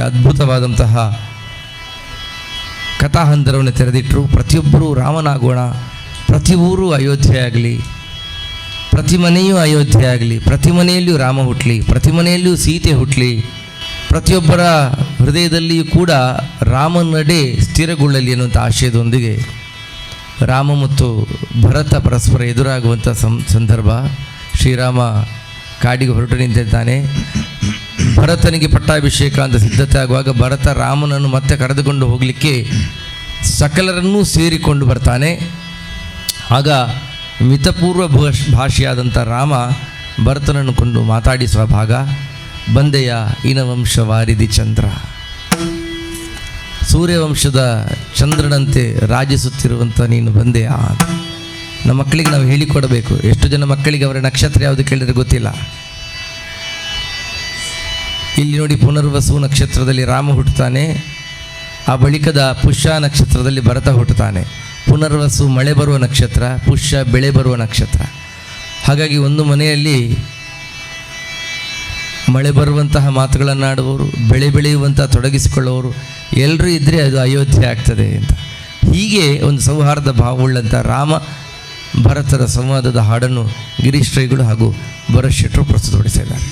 ಅದ್ಭುತವಾದಂತಹ ಕಥಾಹಂದರವನ್ನು ತೆರೆದಿಟ್ಟರು. ಪ್ರತಿಯೊಬ್ಬರೂ ರಾಮನಾಗೋಣ, ಪ್ರತಿ ಊರು ಅಯೋಧ್ಯೆ ಆಗಲಿ, ಪ್ರತಿ ಮನೆಯೂ ಅಯೋಧ್ಯೆ ಆಗಲಿ, ಪ್ರತಿ ಮನೆಯಲ್ಲಿಯೂ ರಾಮ ಹುಟ್ಟಲಿ, ಪ್ರತಿ ಮನೆಯಲ್ಲಿಯೂ ಸೀತೆ ಹುಟ್ಟಲಿ, ಪ್ರತಿಯೊಬ್ಬರ ಹೃದಯದಲ್ಲಿಯೂ ಕೂಡ ರಾಮನಡೆ ಸ್ಥಿರಗೊಳ್ಳಲಿ ಅನ್ನುವಂಥ ಆಶಯದೊಂದಿಗೆ ರಾಮ ಮತ್ತು ಭರತ ಪರಸ್ಪರ ಎದುರಾಗುವಂಥ ಸಂದರ್ಭ. ಶ್ರೀರಾಮ ಕಾಡಿಗೆ ಹೊರಟು ನಿಂತಿದ್ದಾನೆ. ಭರತನಿಗೆ ಪಟ್ಟಾಭಿಷೇಕ ಅಂತ ಸಿದ್ಧತೆ ಆಗುವಾಗ ಭರತ ರಾಮನನ್ನು ಮತ್ತೆ ಕರೆದುಕೊಂಡು ಹೋಗಲಿಕ್ಕೆ ಸಕಲರನ್ನೂ ಸೇರಿಕೊಂಡು ಬರ್ತಾನೆ. ಆಗ ಮಿತಪೂರ್ವ ಭಾಷೆಯಾದಂಥ ರಾಮ ಭರತನನ್ನು ಕೊಂಡು ಮಾತಾಡಿಸುವ ಭಾಗ. ಬಂದೆಯ ಇನವಂಶ ವಾರಿದಿ ಚಂದ್ರ, ಸೂರ್ಯವಂಶದ ಚಂದ್ರನಂತೆ ರಾಜಿಸುತ್ತಿರುವಂಥ ನೀನು ಬಂದೆಯ. ನಮ್ಮ ಮಕ್ಕಳಿಗೆ ನಾವು ಹೇಳಿಕೊಡಬೇಕು. ಎಷ್ಟು ಜನ ಮಕ್ಕಳಿಗೆ ಅವರ ನಕ್ಷತ್ರ ಯಾವುದು ಕೇಳಿದರೆ ಗೊತ್ತಿಲ್ಲ. ಇಲ್ಲಿ ನೋಡಿ, ಪುನರ್ವಸು ನಕ್ಷತ್ರದಲ್ಲಿ ರಾಮ ಹುಟ್ಟುತ್ತಾನೆ. ಆ ಬಳಿಕದ ಪುಷ್ಯ ನಕ್ಷತ್ರದಲ್ಲಿ ಭರತ ಹುಟ್ಟುತ್ತಾನೆ. ಪುನರ್ವಸು ಮಳೆ ಬರುವ ನಕ್ಷತ್ರ, ಪುಷ್ಯ ಬೆಳೆ ಬರುವ ನಕ್ಷತ್ರ. ಹಾಗಾಗಿ ಒಂದು ಮನೆಯಲ್ಲಿ ಮಳೆ ಬರುವಂತಹ ಮಾತುಗಳನ್ನಾಡುವವರು, ಬೆಳೆ ಬೆಳೆಯುವಂಥ ತೊಡಗಿಸಿಕೊಳ್ಳುವವರು ಎಲ್ಲರೂ ಇದ್ದರೆ ಅದು ಅಯೋಧ್ಯೆ ಆಗ್ತದೆ ಅಂತ. ಹೀಗೆ ಒಂದು ಸೌಹಾರ್ದ ಭಾವವುಳ್ಳಂಥ ರಾಮ ಭರತರ ಸಂವಾದದ ಹಾಡನ್ನು ಗಿರೀಶ್ ಶ್ರೀಗಳು ಹಾಗೂ ಭರತ್ ಶೆಟ್ಟರು ಪ್ರಸ್ತುತಪಡಿಸಿದ್ದಾರೆ.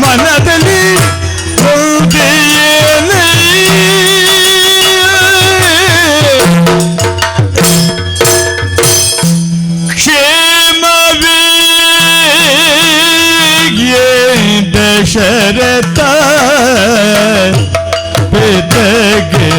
ಮನದಲ್ಲಿ ಕ್ಷೇಮವೇ ದಶರಥ ಪಿತಗೆ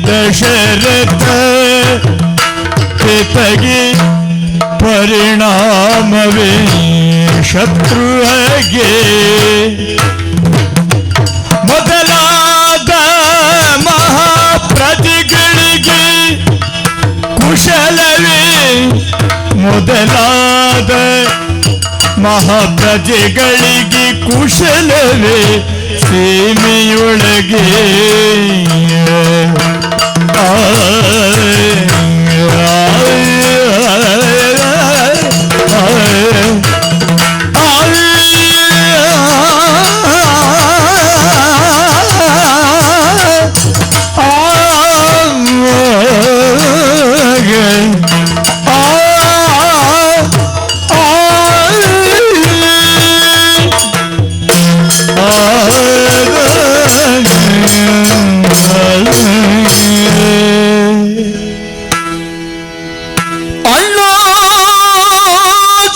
ದಶರಥ ಪಿತಗೆ ಪರಿಣಾಮವೇ ಶತ್ರುಗೆ ಮೊದಲಾದ ಮಹಾಪ್ರಜೆಗಳಿಗೆ ಕುಶಲವೇ ಮೊದಲಾದ ಮಹಾಪ್ರಜೆಗಳಿಗೆ ಕುಶಲವೇ ಸೀಮೆಯೊಳಗೆ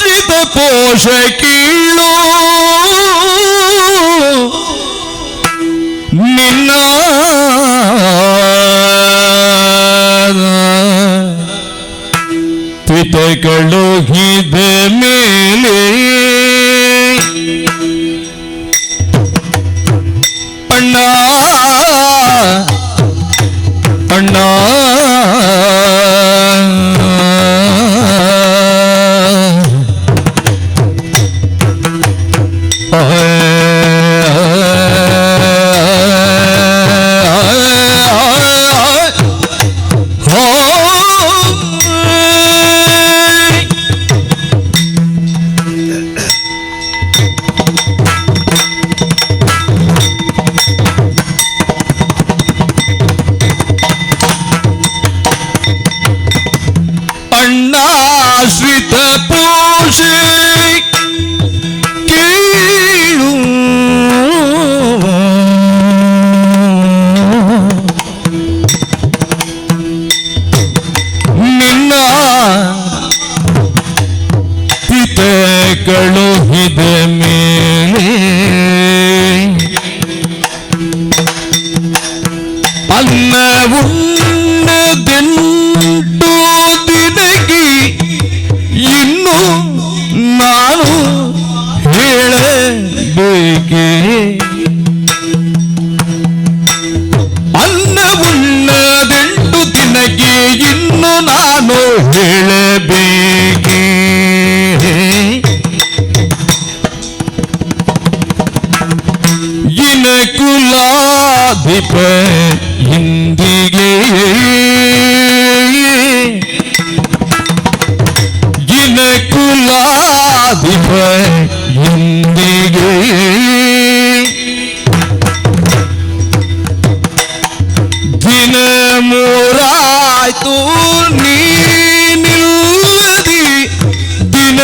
ಅಣ್ಣಾಜಿತ ಕೋಶ ಕೀಳು ನಿನ್ನ ಪಿತಗಳು ಹಿದ ಮೇಲೆ ಅಣ್ಣ ಅಣ್ಣ ಅಣ್ಣಾಶ್ರಿತ ಪೂಷೆ ಕೇಳು ನಿನ್ನ ಪಿತಗಳು ಹಿದ ಮೇಲೆ ಅನ್ನವುಣ್ಣದೆಂಟು ದಿನಗಿ ಇನ್ನು ನಾನು ಹೇಳಬೇಕೆ ಅನ್ನವುಣ್ಣದೆಂಟು ದಿನಗಿ ಇನ್ನು ನಾನು ಹೇಳಬೇಕೆ ಇನ ಕುಲಾಧಿಪ ಇಂದಿಗೆ ಇನ ಕುಲಾಧಿಪ ಇಂದಿಗೆ ದಿನ ಮೂರಾಯ್ತು ನೀನಿಲ್ಲದಿ ದಿನ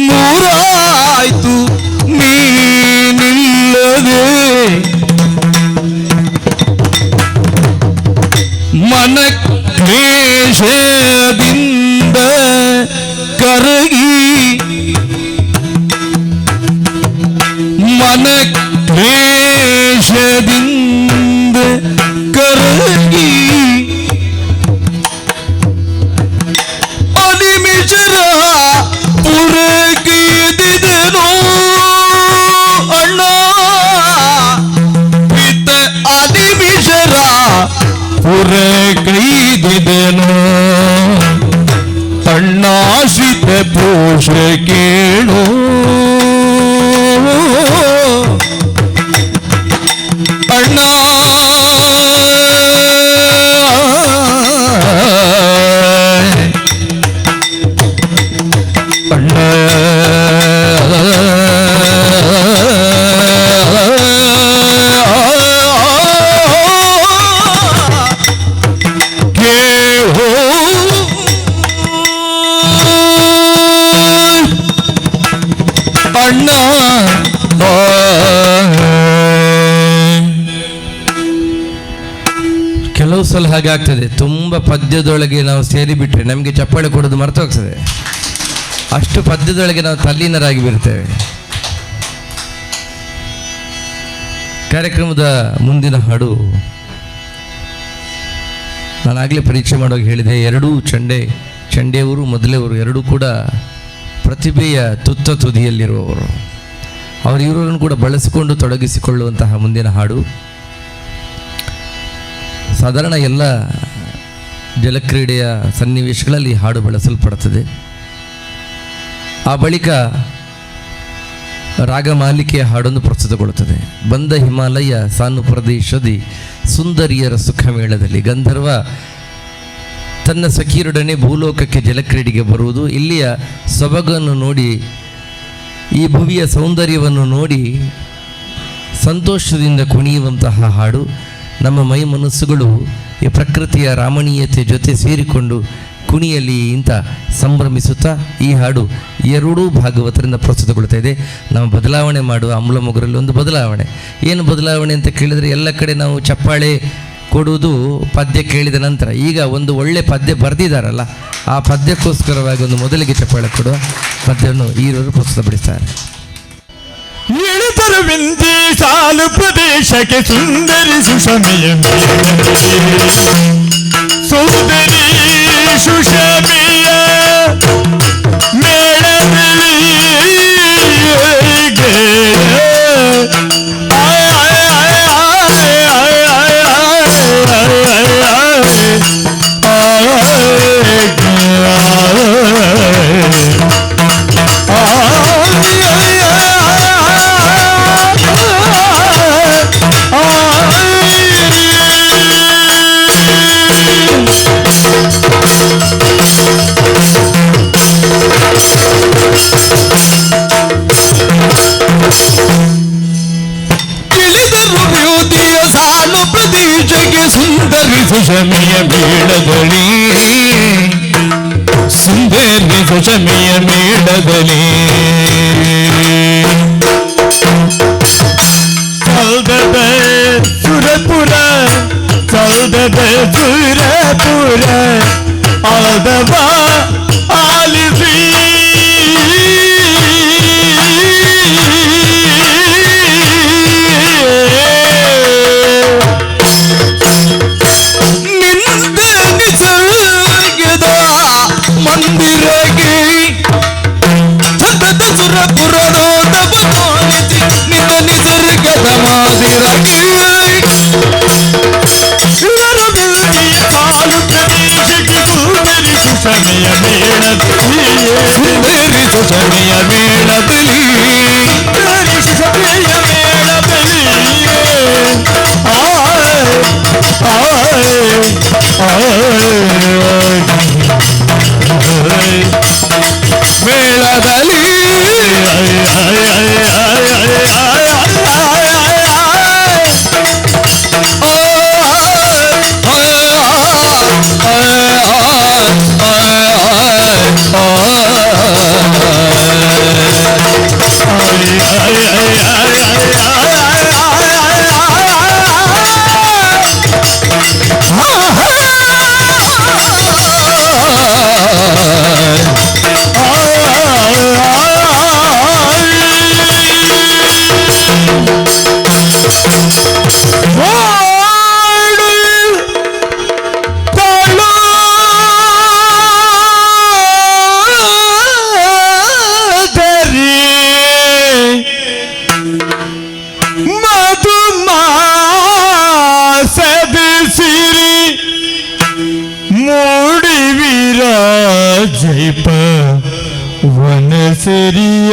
ಮೂರಾಯ್ತು ನೀನಿಲ್ಲದೆ ಮನ ಕ್ಲೇಶದಿಂದ ಕರಗಿ ಮನ ಕ್ಲೇಶದಿಂದ ಕರಗಿ ಅನಿಮಿಷರ ಪುರಗಿದಿದೆನೋ ಅಣ್ಣ ಪಿತ ಅನಿಮಿಷರ ಪುರಗೈದಿದೆನೋ ಅಣ್ಣಾಶ್ರಿತ ಪೋಷ ಕೇಳು ಅಣ್ಣ ಅಣ್ಣ ಅಣ್ಣ ಕೆಲವು ಸಲ ಹಾಗೆ ಆಗ್ತದೆ. ತುಂಬ ಪದ್ಯದೊಳಗೆ ನಾವು ಸೇರಿಬಿಟ್ರೆ ನಮಗೆ ಚಪ್ಪಾಳೆ ಕೊಡೋದು ಮರ್ತೋಗ್ತದೆ. ಅಷ್ಟು ಪದ್ಯದೊಳಗೆ ನಾವು ತಲ್ಲೀನರಾಗಿ ಬಿಡ್ತೇವೆ. ಕಾರ್ಯಕ್ರಮದ ಮುಂದಿನ ಹಾಡು ನಾನಾಗಲೇ ಪರೀಕ್ಷೆ ಮಾಡುವಾಗ ಹೇಳಿದೆ, ಎರಡೂ ಚಂಡೆಯವರು ಮೊದಲೇವರು ಎರಡೂ ಕೂಡ ಪ್ರತಿಭೆಯ ತುತ್ತ ತುದಿಯಲ್ಲಿರುವವರು. ಇವರನ್ನು ಕೂಡ ಬಳಸಿಕೊಂಡು ತೊಡಗಿಸಿಕೊಳ್ಳುವಂತಹ ಮುಂದಿನ ಹಾಡು ಸಾಧಾರಣ ಎಲ್ಲ ಜಲಕ್ರೀಡೆಯ ಸನ್ನಿವೇಶಗಳಲ್ಲಿ ಹಾಡು ಬಳಸಲ್ಪಡುತ್ತದೆ. ಆ ಬಳಿಕ ರಾಗಮಾಲಿಕೆಯ ಹಾಡೊಂದು ಪ್ರಸ್ತುತಗೊಳ್ಳುತ್ತದೆ. ಬಂದ ಹಿಮಾಲಯ ಸಾನು ಪ್ರದೇಶದಿ ಸುಂದರಿಯರ ಸುಖ ಮೇಳದಲ್ಲಿ ಗಂಧರ್ವ ತನ್ನ ಸಖಿಯರೊಡನೆ ಭೂಲೋಕಕ್ಕೆ ಜಲಕ್ರೀಡೆಗೆ ಬರುವುದು, ಇಲ್ಲಿಯ ಸೊಬಗನ್ನು ನೋಡಿ, ಈ ಭುವಿಯ ಸೌಂದರ್ಯವನ್ನು ನೋಡಿ ಸಂತೋಷದಿಂದ ಕುಣಿಯುವಂತಹ ಹಾಡು. ನಮ್ಮ ಮೈ ಮನಸ್ಸುಗಳು ಈ ಪ್ರಕೃತಿಯ ರಾಮಣೀಯತೆ ಜೊತೆ ಸೇರಿಕೊಂಡು ಕುಣಿಯಲ್ಲಿ ಇಂಥ ಸಂಭ್ರಮಿಸುತ್ತಾ ಈ ಹಾಡು ಎರಡೂ ಭಾಗವತರಿಂದ ಪ್ರಸ್ತುತಗೊಳ್ತಾ ಇದೆ. ನಾವು ಬದಲಾವಣೆ ಮಾಡುವ ಅಮ್ಲ ಮೊಗರಲ್ಲಿ ಒಂದು ಬದಲಾವಣೆ. ಏನು ಬದಲಾವಣೆ ಅಂತ ಕೇಳಿದರೆ, ಎಲ್ಲ ಕಡೆ ನಾವು ಚಪ್ಪಾಳೆ ಕೊಡುವುದು ಪದ್ಯ ಕೇಳಿದ ನಂತರ. ಈಗ ಒಂದು ಒಳ್ಳೆ ಪದ್ಯ ಬರೆದಿದ್ದಾರಲ್ಲ, ಆ ಪದ್ಯಕ್ಕೋಸ್ಕರವಾಗಿ ಒಂದು ಮೊದಲಿಗೆ ಚಪ್ಪಾಳೆ ಕೊಡುವ ಪದ್ಯವನ್ನು ಈರವರು ಪ್ರಸ್ತುತಪಡಿಸ್ತಾರೆ. ಇಳಿತರವಿಂದಿ ಸಾಲು ಪ್ರದೇಶಕ್ಕೆ ಸುಂದರಿ ಸುಷಮೆಯ ಸುಂದರಿ ಸುಷಮೆಯ ಮೇಳದಲ್ಲಿ ಸುಂದರಿ ಸುಷಮೆಯ ಮೇಳದಲ್ಲಿ ಸುಂದರಿ ಸುಷಮೆಯ ಮೇಳದಲ್ಲಿ ಚಲ್ದದ ಸುರಪುರ ಚಲ್ದದ ಸುರಪುರ ಆದವ ಆಲಿಸಿ ಮಂದಿರಗೆ ಸತತ ಸುರಪುರದ ಬದಲಾಯಿಸಿ ನಿನ್ನ ನಿಸರ್ಗದ ಮಾದಿರಗೆ ಕಾಲು ಪ್ರದೇಶಕ್ಕೆ ಸುಂದರಿ ಸುಷಮೆಯ ಮೇಳದಲ್ಲಿ ಸುಂದರಿ ಸುಷಮೆಯ ಮೇಳದಲ್ಲಿ ಸುಂದರಿ ಸುಷಮೆಯ ಮೇಳದಲ್ಲಿ ಮೇಳದಲ್ಲಿ ಜೈಪ ವನಸರಿಯ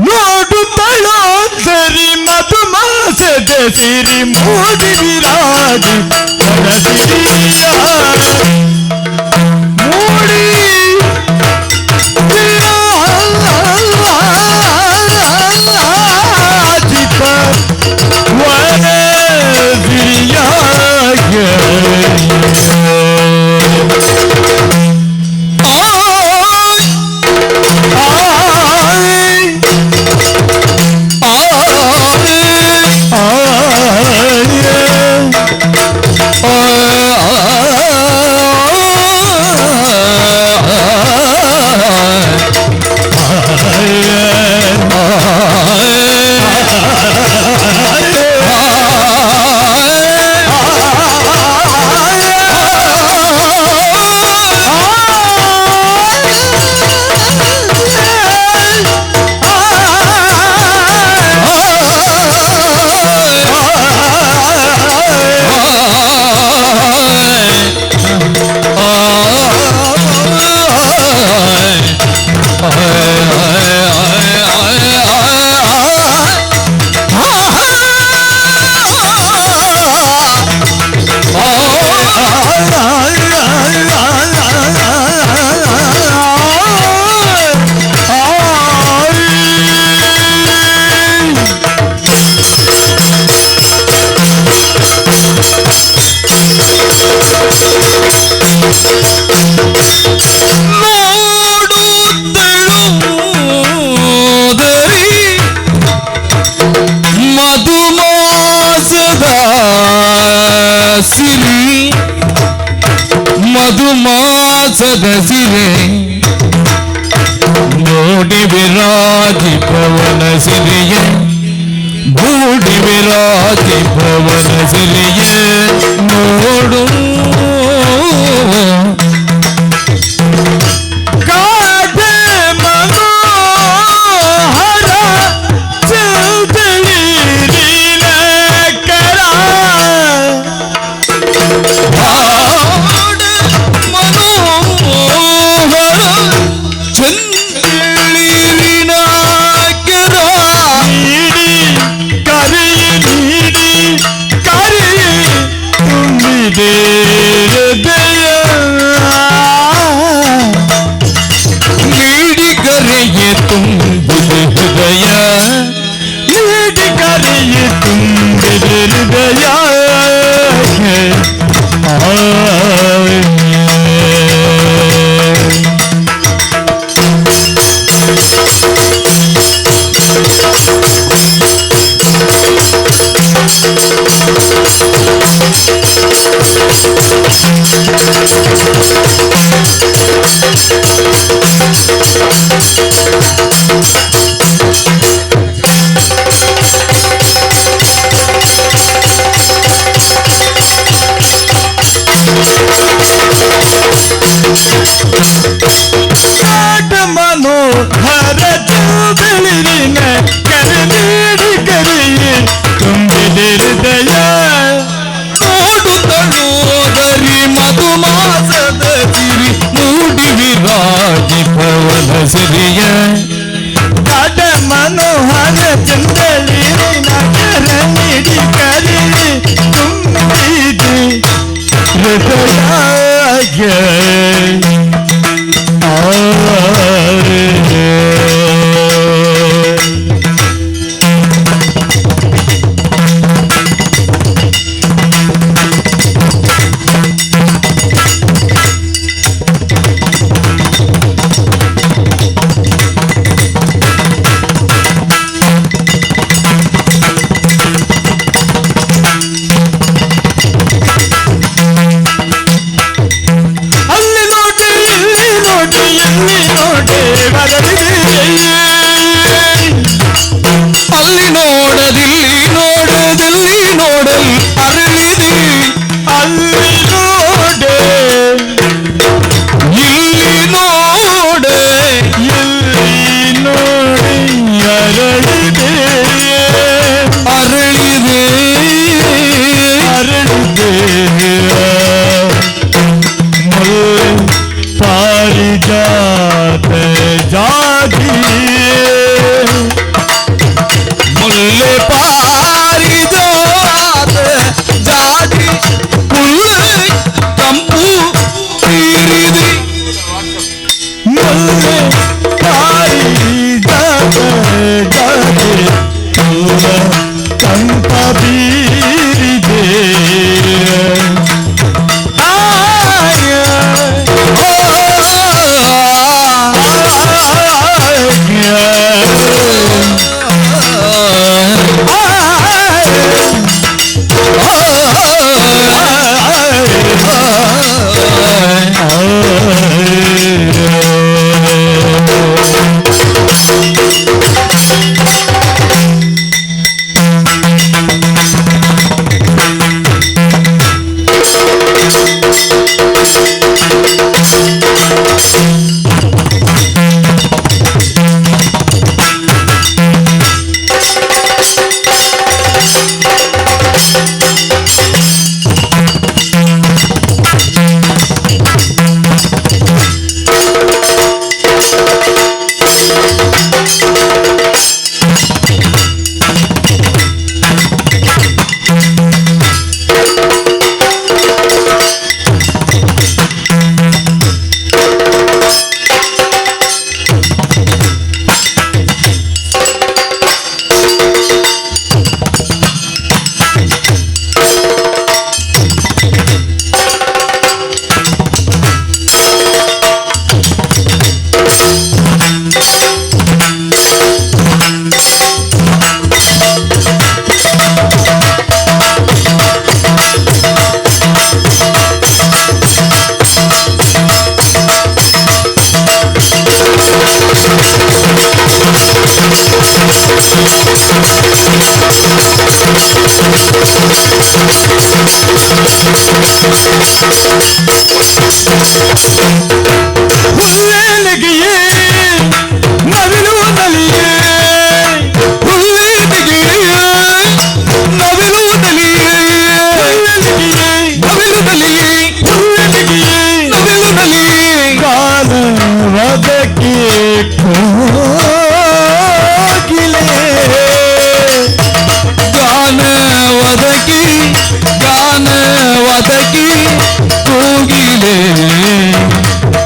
ನೋಡುತ್ತಲೋ ಸರಿ ಮಧುಮಾಸದ ಸಿರಿ ಮೂಡಿ ವಿರಾಜ ವನಸರಿಯ ಮೂಡಿ ವಿರಾಜಿತ ವನಸರಿಯ Oh ವಿರಾಜಿ ಪವನ ಸಿರಿಯ ಮೂಡಿ ವಿರಾಜಿ ಪವನ ಸಿರಿಯ ನೋಡು ಕಾದೆ ಮನೋಹರ ಚೌಧರಿ ಲೀಲಕರ ನೀಡಿ ಕರೆಯ ತುಂಬಿದ ಹೃದಯ ನೀಡಿ ಕರೆಯ ತುಂಬಿದ ಹೃದಯ ಮನೋಹರ ಬೆಳಿರಿನ ಕರೆ ನೀಡಿ ಕರೆಯೇ ತುಂಬಿದ ಹೃದಯ ನೋಡುತ್ತಣೋದರಿ ಮಧುಮಾಸದ ಸಿರಿ ಮೂಡಿ ವಿರಾಜಿ ಪವನ ಸಿರಿಯ ಕಾಟ ಮನೋಹರ ಚಂದಳಿರಿನ ಕರೆ ನೀಡಿ ಕರೆಯೇ ತುಂಬಿದ ಹೃದಯ ಅಲ್ಲಿ ನೋಡದಿಲ್ಲಿ ನೋಡದಲ್ಲಿ ನೋಡಲಿ ಅರಳಿದೆ ಅಲ್ಲಿ ನೋಡೆ ಇಲ್ಲಿ ನೋಡೆ ಇಲ್ಲಿ ನೋಡಿ ಅರಳಿದೆ ಅರಳಿದೆ ಅರಳಿದೆ ಮುಳ್ಳು ಪಾರಿಜಾತ ಜಾತಿ ಮುಲ್ಲೆ ಪಾರಿಜಾತ ಜಾತಿ ಮುಲ್ಲೆ ಕಂಪು ತೀರಿದೆ ಮುಲ್ಲೆ ಪಾರಿಜಾತ ಜಾತಿ ಪೂರ ಕಂಪ ಬೀರಿದೆ ಹುಲ್ಲೆನಗಿಯೇ ನವಿಲು ನಲಿಯೇ ಹುಲ್ಲೆನಗಿಯೇ ನವಿಲು ನಲಿಯೇ ನವಿಲು ನಲಿಯೇ ಹುಲ್ಲೆನಗಿಯೇ ನವಿಲು ನಲಿಯೇ ಗಾನವದಕ್ಕೆ ಕೋಗಿಲೆ ಗಾನವದಕ್ಕೆ ಗಾನವದಕ್ಕೆ ಕೋಗಿಲೆ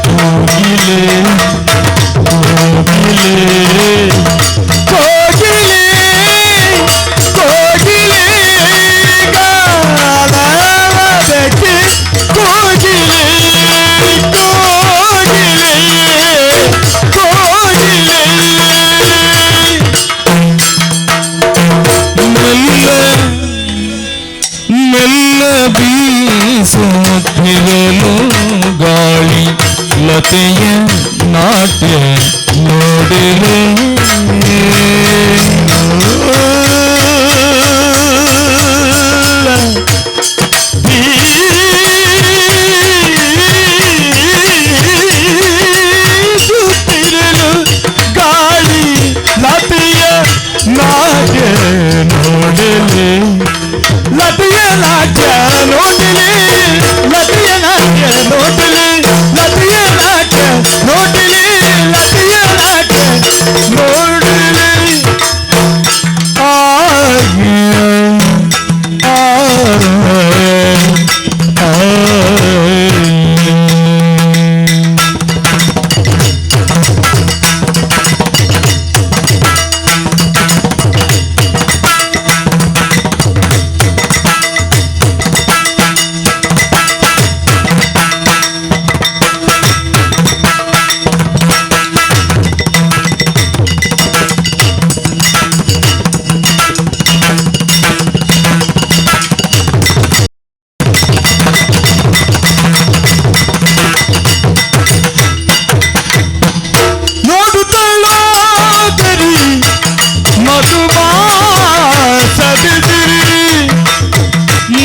ಕೋಗಿಲೆ ಕೋಗಿಲೆ ಗಾನವದಕ್ಕೆ ಕೋಗಿಲೆ ಕೋಗಿಲೆ ಕೋಗಿಲೆ ಮೆಲ್ಲ ಮೆಲ್ಲ ಬೀಸುತ್ತಿರಲು ಗಾಳಿ ಲತೆಯ ನಾಟ್ಯ ನೋಡಿರೆ ಬೀಸುತ್ತಿರಲು ಗಾಳಿ ಲತೆಯ ನಾಟ್ಯ ನೋಡಿಲೆ ಲತೆಯ ನಾಟ್ಯ ನೋಡಿಲೆ ಲತೆಯ ನಾಟ್ಯ ನೋಡಿಲೆ ಲತೆಯ ನಾಟ್ಯ ನೋಡಿಲೆ ಲತೆಯ ನಾಟ್ಯ ನೋಡಿಲೆ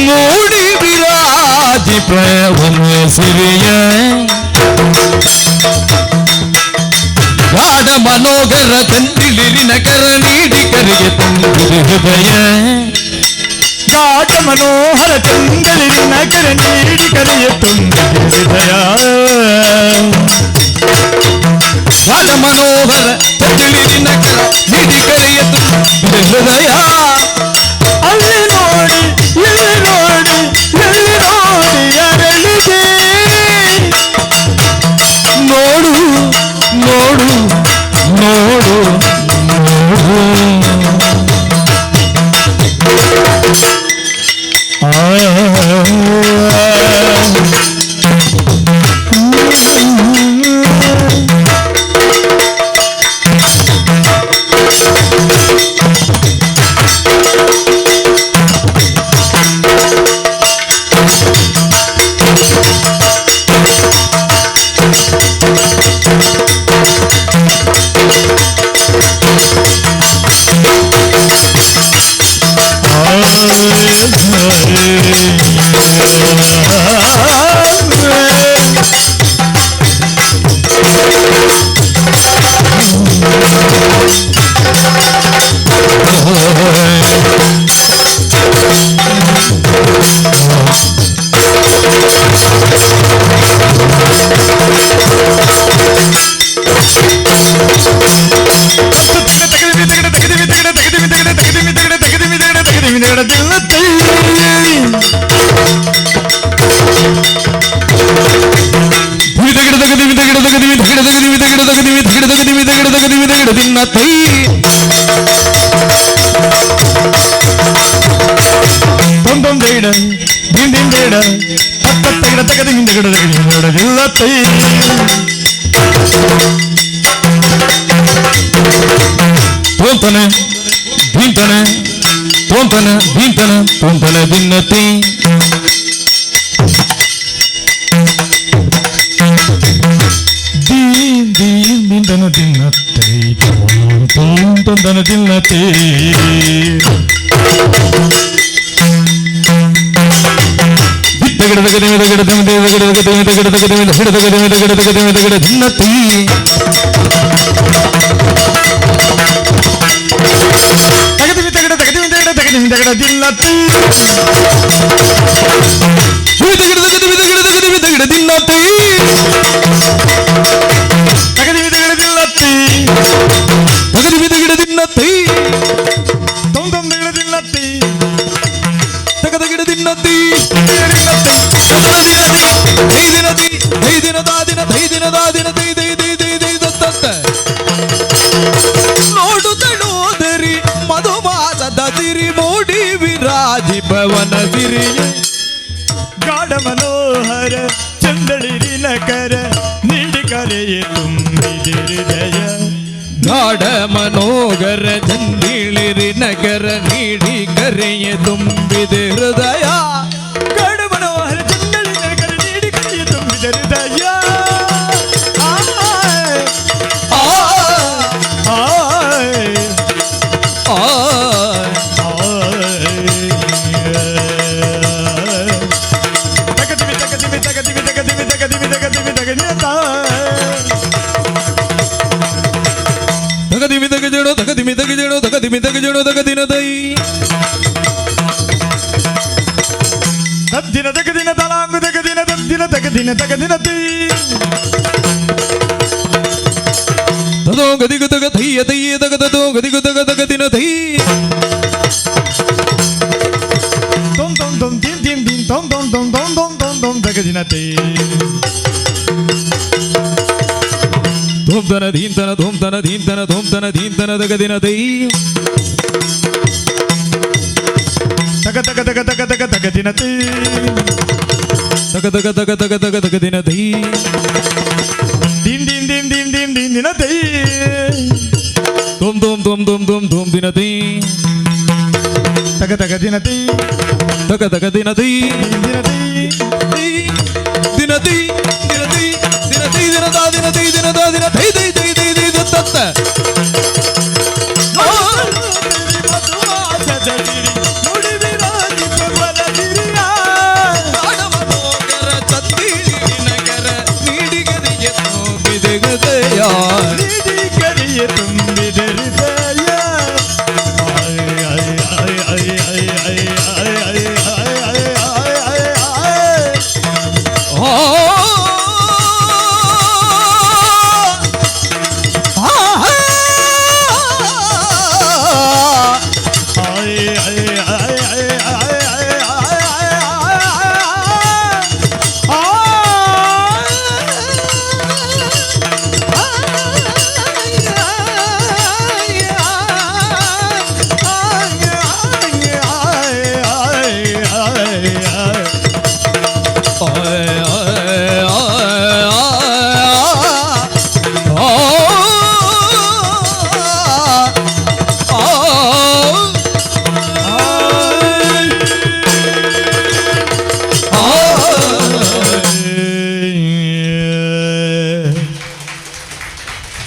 ನೋಡಿ ವಿರಾಜಿಪ ಸಿರಿಯ ಗಾಢ ಮನೋಗರ ತಂದಿಳಿರಿನ ಕರ ನೀಡಿ ಕರಿಗೆ ತಂದಿರಿ ಹೃದಯ ಗಾಢ ಮನೋಹರ ತಂದಳಿರಿನ ಕರ ನೀಡಿ ಕರೆಯ ತುಂಬಿರಿ ಹೃದಯ ಗಾಢ ಮನೋಹರ ತಂದಳಿರಿನ ಕರ ನೀಡಿ ಕರೆಯ ತುಂಬಿರಿ ಹೃದಯ ಅಲ್ಲಿ ನೋಡಿ ಇಲ್ಲಿ ನೋಡಿ ಎಲ್ಲಿ ನೋಡಿ ಅರಳಿದೆ ನೋಡು ನೋಡು ನೋಡು ಭಿನ್ನತೆ ದೀನ್ ದೀನ್ ದಿಂದನ ದಿನ್ನತ್ತೈ ತೊಂದನ ದಿಲ್ಲತಿ ನೋಡುತ್ತಡೋದರಿ ಮಧುಮಾಸದ ಸಿರಿ ಮೂಡಿ ವಿರಾಜಿ ಭವನ ಸಿರಿ ಗಾಢ ಮನೋಹರ ಚಂದಳಿರಿ ನಕರ ನೀಡಿ ಕರೆಯೇ ತುಂಬಿದೆ ಹೃದಯ ಗಾಢ ಮನೋಹರ ಚಂದಿಳಿರಿ ನಗರ ನೀಡಿ ಕರೆಯೇ ತುಂಬಿದೆ ಹೃದಯ ಗಾಢ ಮನೋಹರ ಚಂದಳಿ ನಗರ ನೀಡಿ ಕರೆಯೇ ತುಂಬಿದೆ ಹೃದಯ ದಿನ ತಲಾಂಗು ದಿನ ದಿನ ದಿನ ದಿನ ತದೋ ಗದಿಗು ತಗ ಥೈಯ ತೈಯ ತಗ ತದೋ ಗದಿಗು ತಗ ತಗ ದಿನ ಥೈ ತೊಂ ತೊಂ ತೊಂ ದಿನ್ ದಿನ್ ದಿನ್ ತೊಂ ತೊಂ ತೊಂ ತೊಂ ತೊಂ ತೊಂ ತೊಂ ತಗ ದಿನ ತೈ ಧೂಮ್ತನ ಧೀಂತನ ಧೂಮ್ತನ ಧೀಂತನ ಧೂಮ್ತನ ಧೀಂತನ ತಗ ದಿನ ತೈ ತಗ ತಗ ತಗ ತಗ ತಗ ತಗ ದಿನ ತೈ ತಗ ತಗ ತಗ ತಗ ತಗ ತಗ ದಿನ ತೈ ದಿನ್ ದಿನ್ ದಿನ್ ದಿನ್ ದಿನ್ ದಿನ್ ದಿನ ತೈ ತುಮ್ ತುಮ್ ತುಮ್ ತುಮ್ ತುಮ್ ತುಮ್ ದಿನ ತೈ ತಗ ತಗ ದಿನ ತೈ ತಗ ತಗ ದಿನ ತೈ ದಿನ ತೈ ದಿನ ತೈ ದಿನ ತೈ ದಿನ ತೈ ದಿನ ದ ದಿನ ತೈ ದಿನ ದ ದಿನ ತೈ ತೈ ತೈ ತೈ ತೈ ತತ್ತ ತುಂಬಿದೆ ಹೃದಯ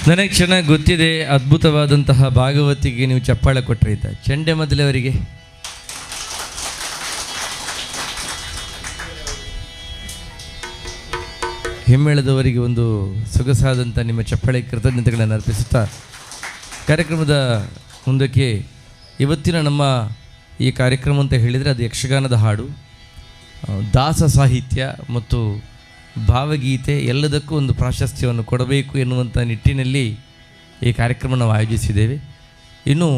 ನನಗೆ ಚೆನ್ನಾಗಿ ಗೊತ್ತಿದೆ, ಅದ್ಭುತವಾದಂತಹ ಭಾಗವತಿಗೆ ನೀವು ಚಪ್ಪಾಳೆ ಕೊಟ್ಟರೆ ಆಯ್ತಾ. ಚಂಡೆ ಮೊದಲವರಿಗೆ ಹಿಮ್ಮೇಳದವರಿಗೆ ಒಂದು ಸೊಗಸಾದಂಥ ನಿಮ್ಮ ಚಪ್ಪಾಳೆ ಕೃತಜ್ಞತೆಗಳನ್ನು ಅರ್ಪಿಸುತ್ತಾ ಕಾರ್ಯಕ್ರಮದ ಮುಂದಕ್ಕೆ ಇವತ್ತಿನ ನಮ್ಮ ಈ ಕಾರ್ಯಕ್ರಮ ಅಂತ ಹೇಳಿದರೆ ಅದು ಯಕ್ಷಗಾನದ ಹಾಡು, ದಾಸ ಸಾಹಿತ್ಯ ಮತ್ತು ಭಾವಗೀತೆ ಎಲ್ಲದಕ್ಕೂ ಒಂದು ಪ್ರಾಶಸ್ತ್ಯವನ್ನು ಕೊಡಬೇಕು ಎನ್ನುವಂಥ ನಿಟ್ಟಿನಲ್ಲಿ ಈ ಕಾರ್ಯಕ್ರಮ ನಾವು ಆಯೋಜಿಸಿದ್ದೇವೆ. ಇನ್ನು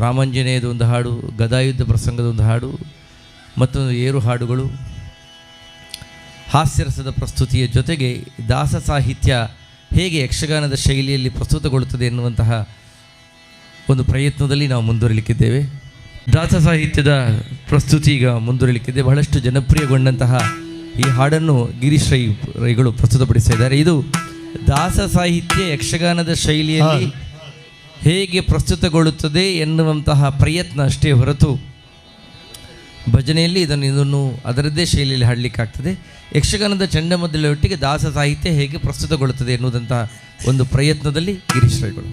ರಾಮಾಂಜನೇಯದ ಒಂದು ಹಾಡು, ಗದಾಯುದ್ಧ ಪ್ರಸಂಗದ ಒಂದು ಹಾಡು, ಮತ್ತೊಂದು ಏರು ಹಾಡುಗಳು, ಹಾಸ್ಯರಸದ ಪ್ರಸ್ತುತಿಯ ಜೊತೆಗೆ ದಾಸ ಸಾಹಿತ್ಯ ಹೇಗೆ ಯಕ್ಷಗಾನದ ಶೈಲಿಯಲ್ಲಿ ಪ್ರಸ್ತುತಗೊಳ್ಳುತ್ತದೆ ಎನ್ನುವಂತಹ ಒಂದು ಪ್ರಯತ್ನದಲ್ಲಿ ನಾವು ಮುಂದುವರಿಲಿಕ್ಕಿದ್ದೇವೆ. ದಾಸ ಸಾಹಿತ್ಯದ ಪ್ರಸ್ತುತಿ ಈಗ ಮುಂದುವರಿಲಿಕ್ಕಿದೆ. ಬಹಳಷ್ಟು ಜನಪ್ರಿಯಗೊಂಡಂತಹ ಈ ಹಾಡನ್ನು ಗಿರೀಶ್ ರೈಗಳು ಪ್ರಸ್ತುತಪಡಿಸ್ತಾ ಇದ್ದಾರೆ. ಇದು ದಾಸ ಸಾಹಿತ್ಯ ಯಕ್ಷಗಾನದ ಶೈಲಿಯಲ್ಲಿ ಹೇಗೆ ಪ್ರಸ್ತುತಗೊಳ್ಳುತ್ತದೆ ಎನ್ನುವಂತಹ ಪ್ರಯತ್ನ ಅಷ್ಟೇ ಹೊರತು ಭಜನೆಯಲ್ಲಿ ಇದನ್ನು ಅದರದ್ದೇ ಶೈಲಿಯಲ್ಲಿ ಹಾಡಲಿಕ್ಕಾಗ್ತದೆ. ಯಕ್ಷಗಾನದ ಚಂಡಮದ್ದಳೆಯೊಟ್ಟಿಗೆ ದಾಸ ಸಾಹಿತ್ಯ ಹೇಗೆ ಪ್ರಸ್ತುತಗೊಳ್ಳುತ್ತದೆ ಎನ್ನುವುದಂತಹ ಒಂದು ಪ್ರಯತ್ನದಲ್ಲಿ ಗಿರೀಶ್ ರೈಗಳು.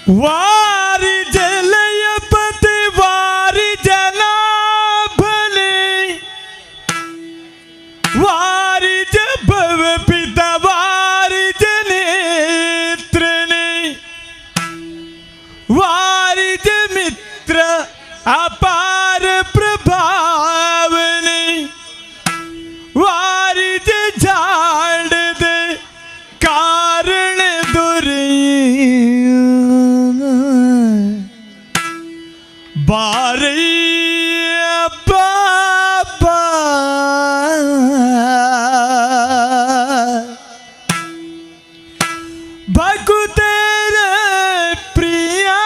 वारि जलयपति वारि जनाभले वारि जभव पिता वारि जनेत्रने वारि ज मित्र अपार प्रभावने वारि ज झाड़ दे कारण बारिया बाबा भगु तेरे प्रिया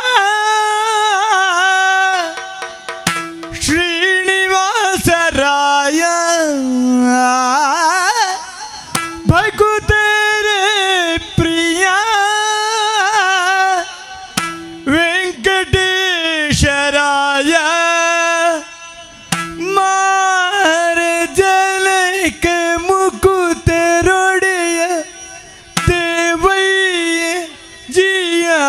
श्रीनिवास राय भगु तेरे प्रिया वेंकटेश्वराय मार जल के मुकुट रोड़िय देवैया जिया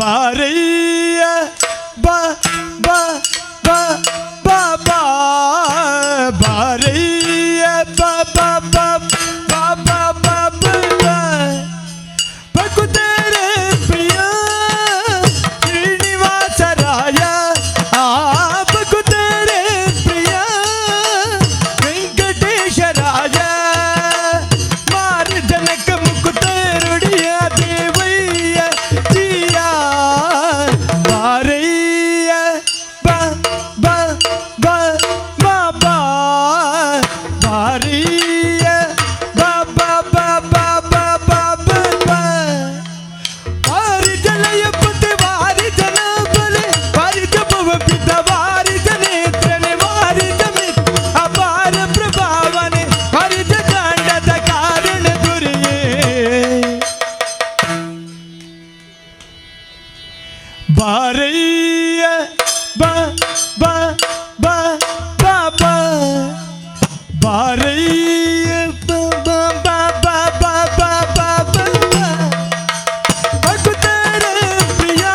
बारिया बा बा बा बा बा बारिया बा बा बा बा बा बा बा भगु तेरे प्रिया श्रीनिवास राय भगु तेरे प्रिया वेंकटेश राज मार जनक मुकुट रुड़िया देवैया जिया बारिया बा बा बा बा बा बारिया बा बा बा बा बा बा बा वारि जलयपति वारि जनाभले वारि जभव पिता वारि जनेत्रने वारि जमित अपार प्रभावने वारि ज कांडद कारण दुर्ये बारिया बा बा बा बा बा बारिया बा बा बा बा बा बा बा बा भगु तेरे प्रिया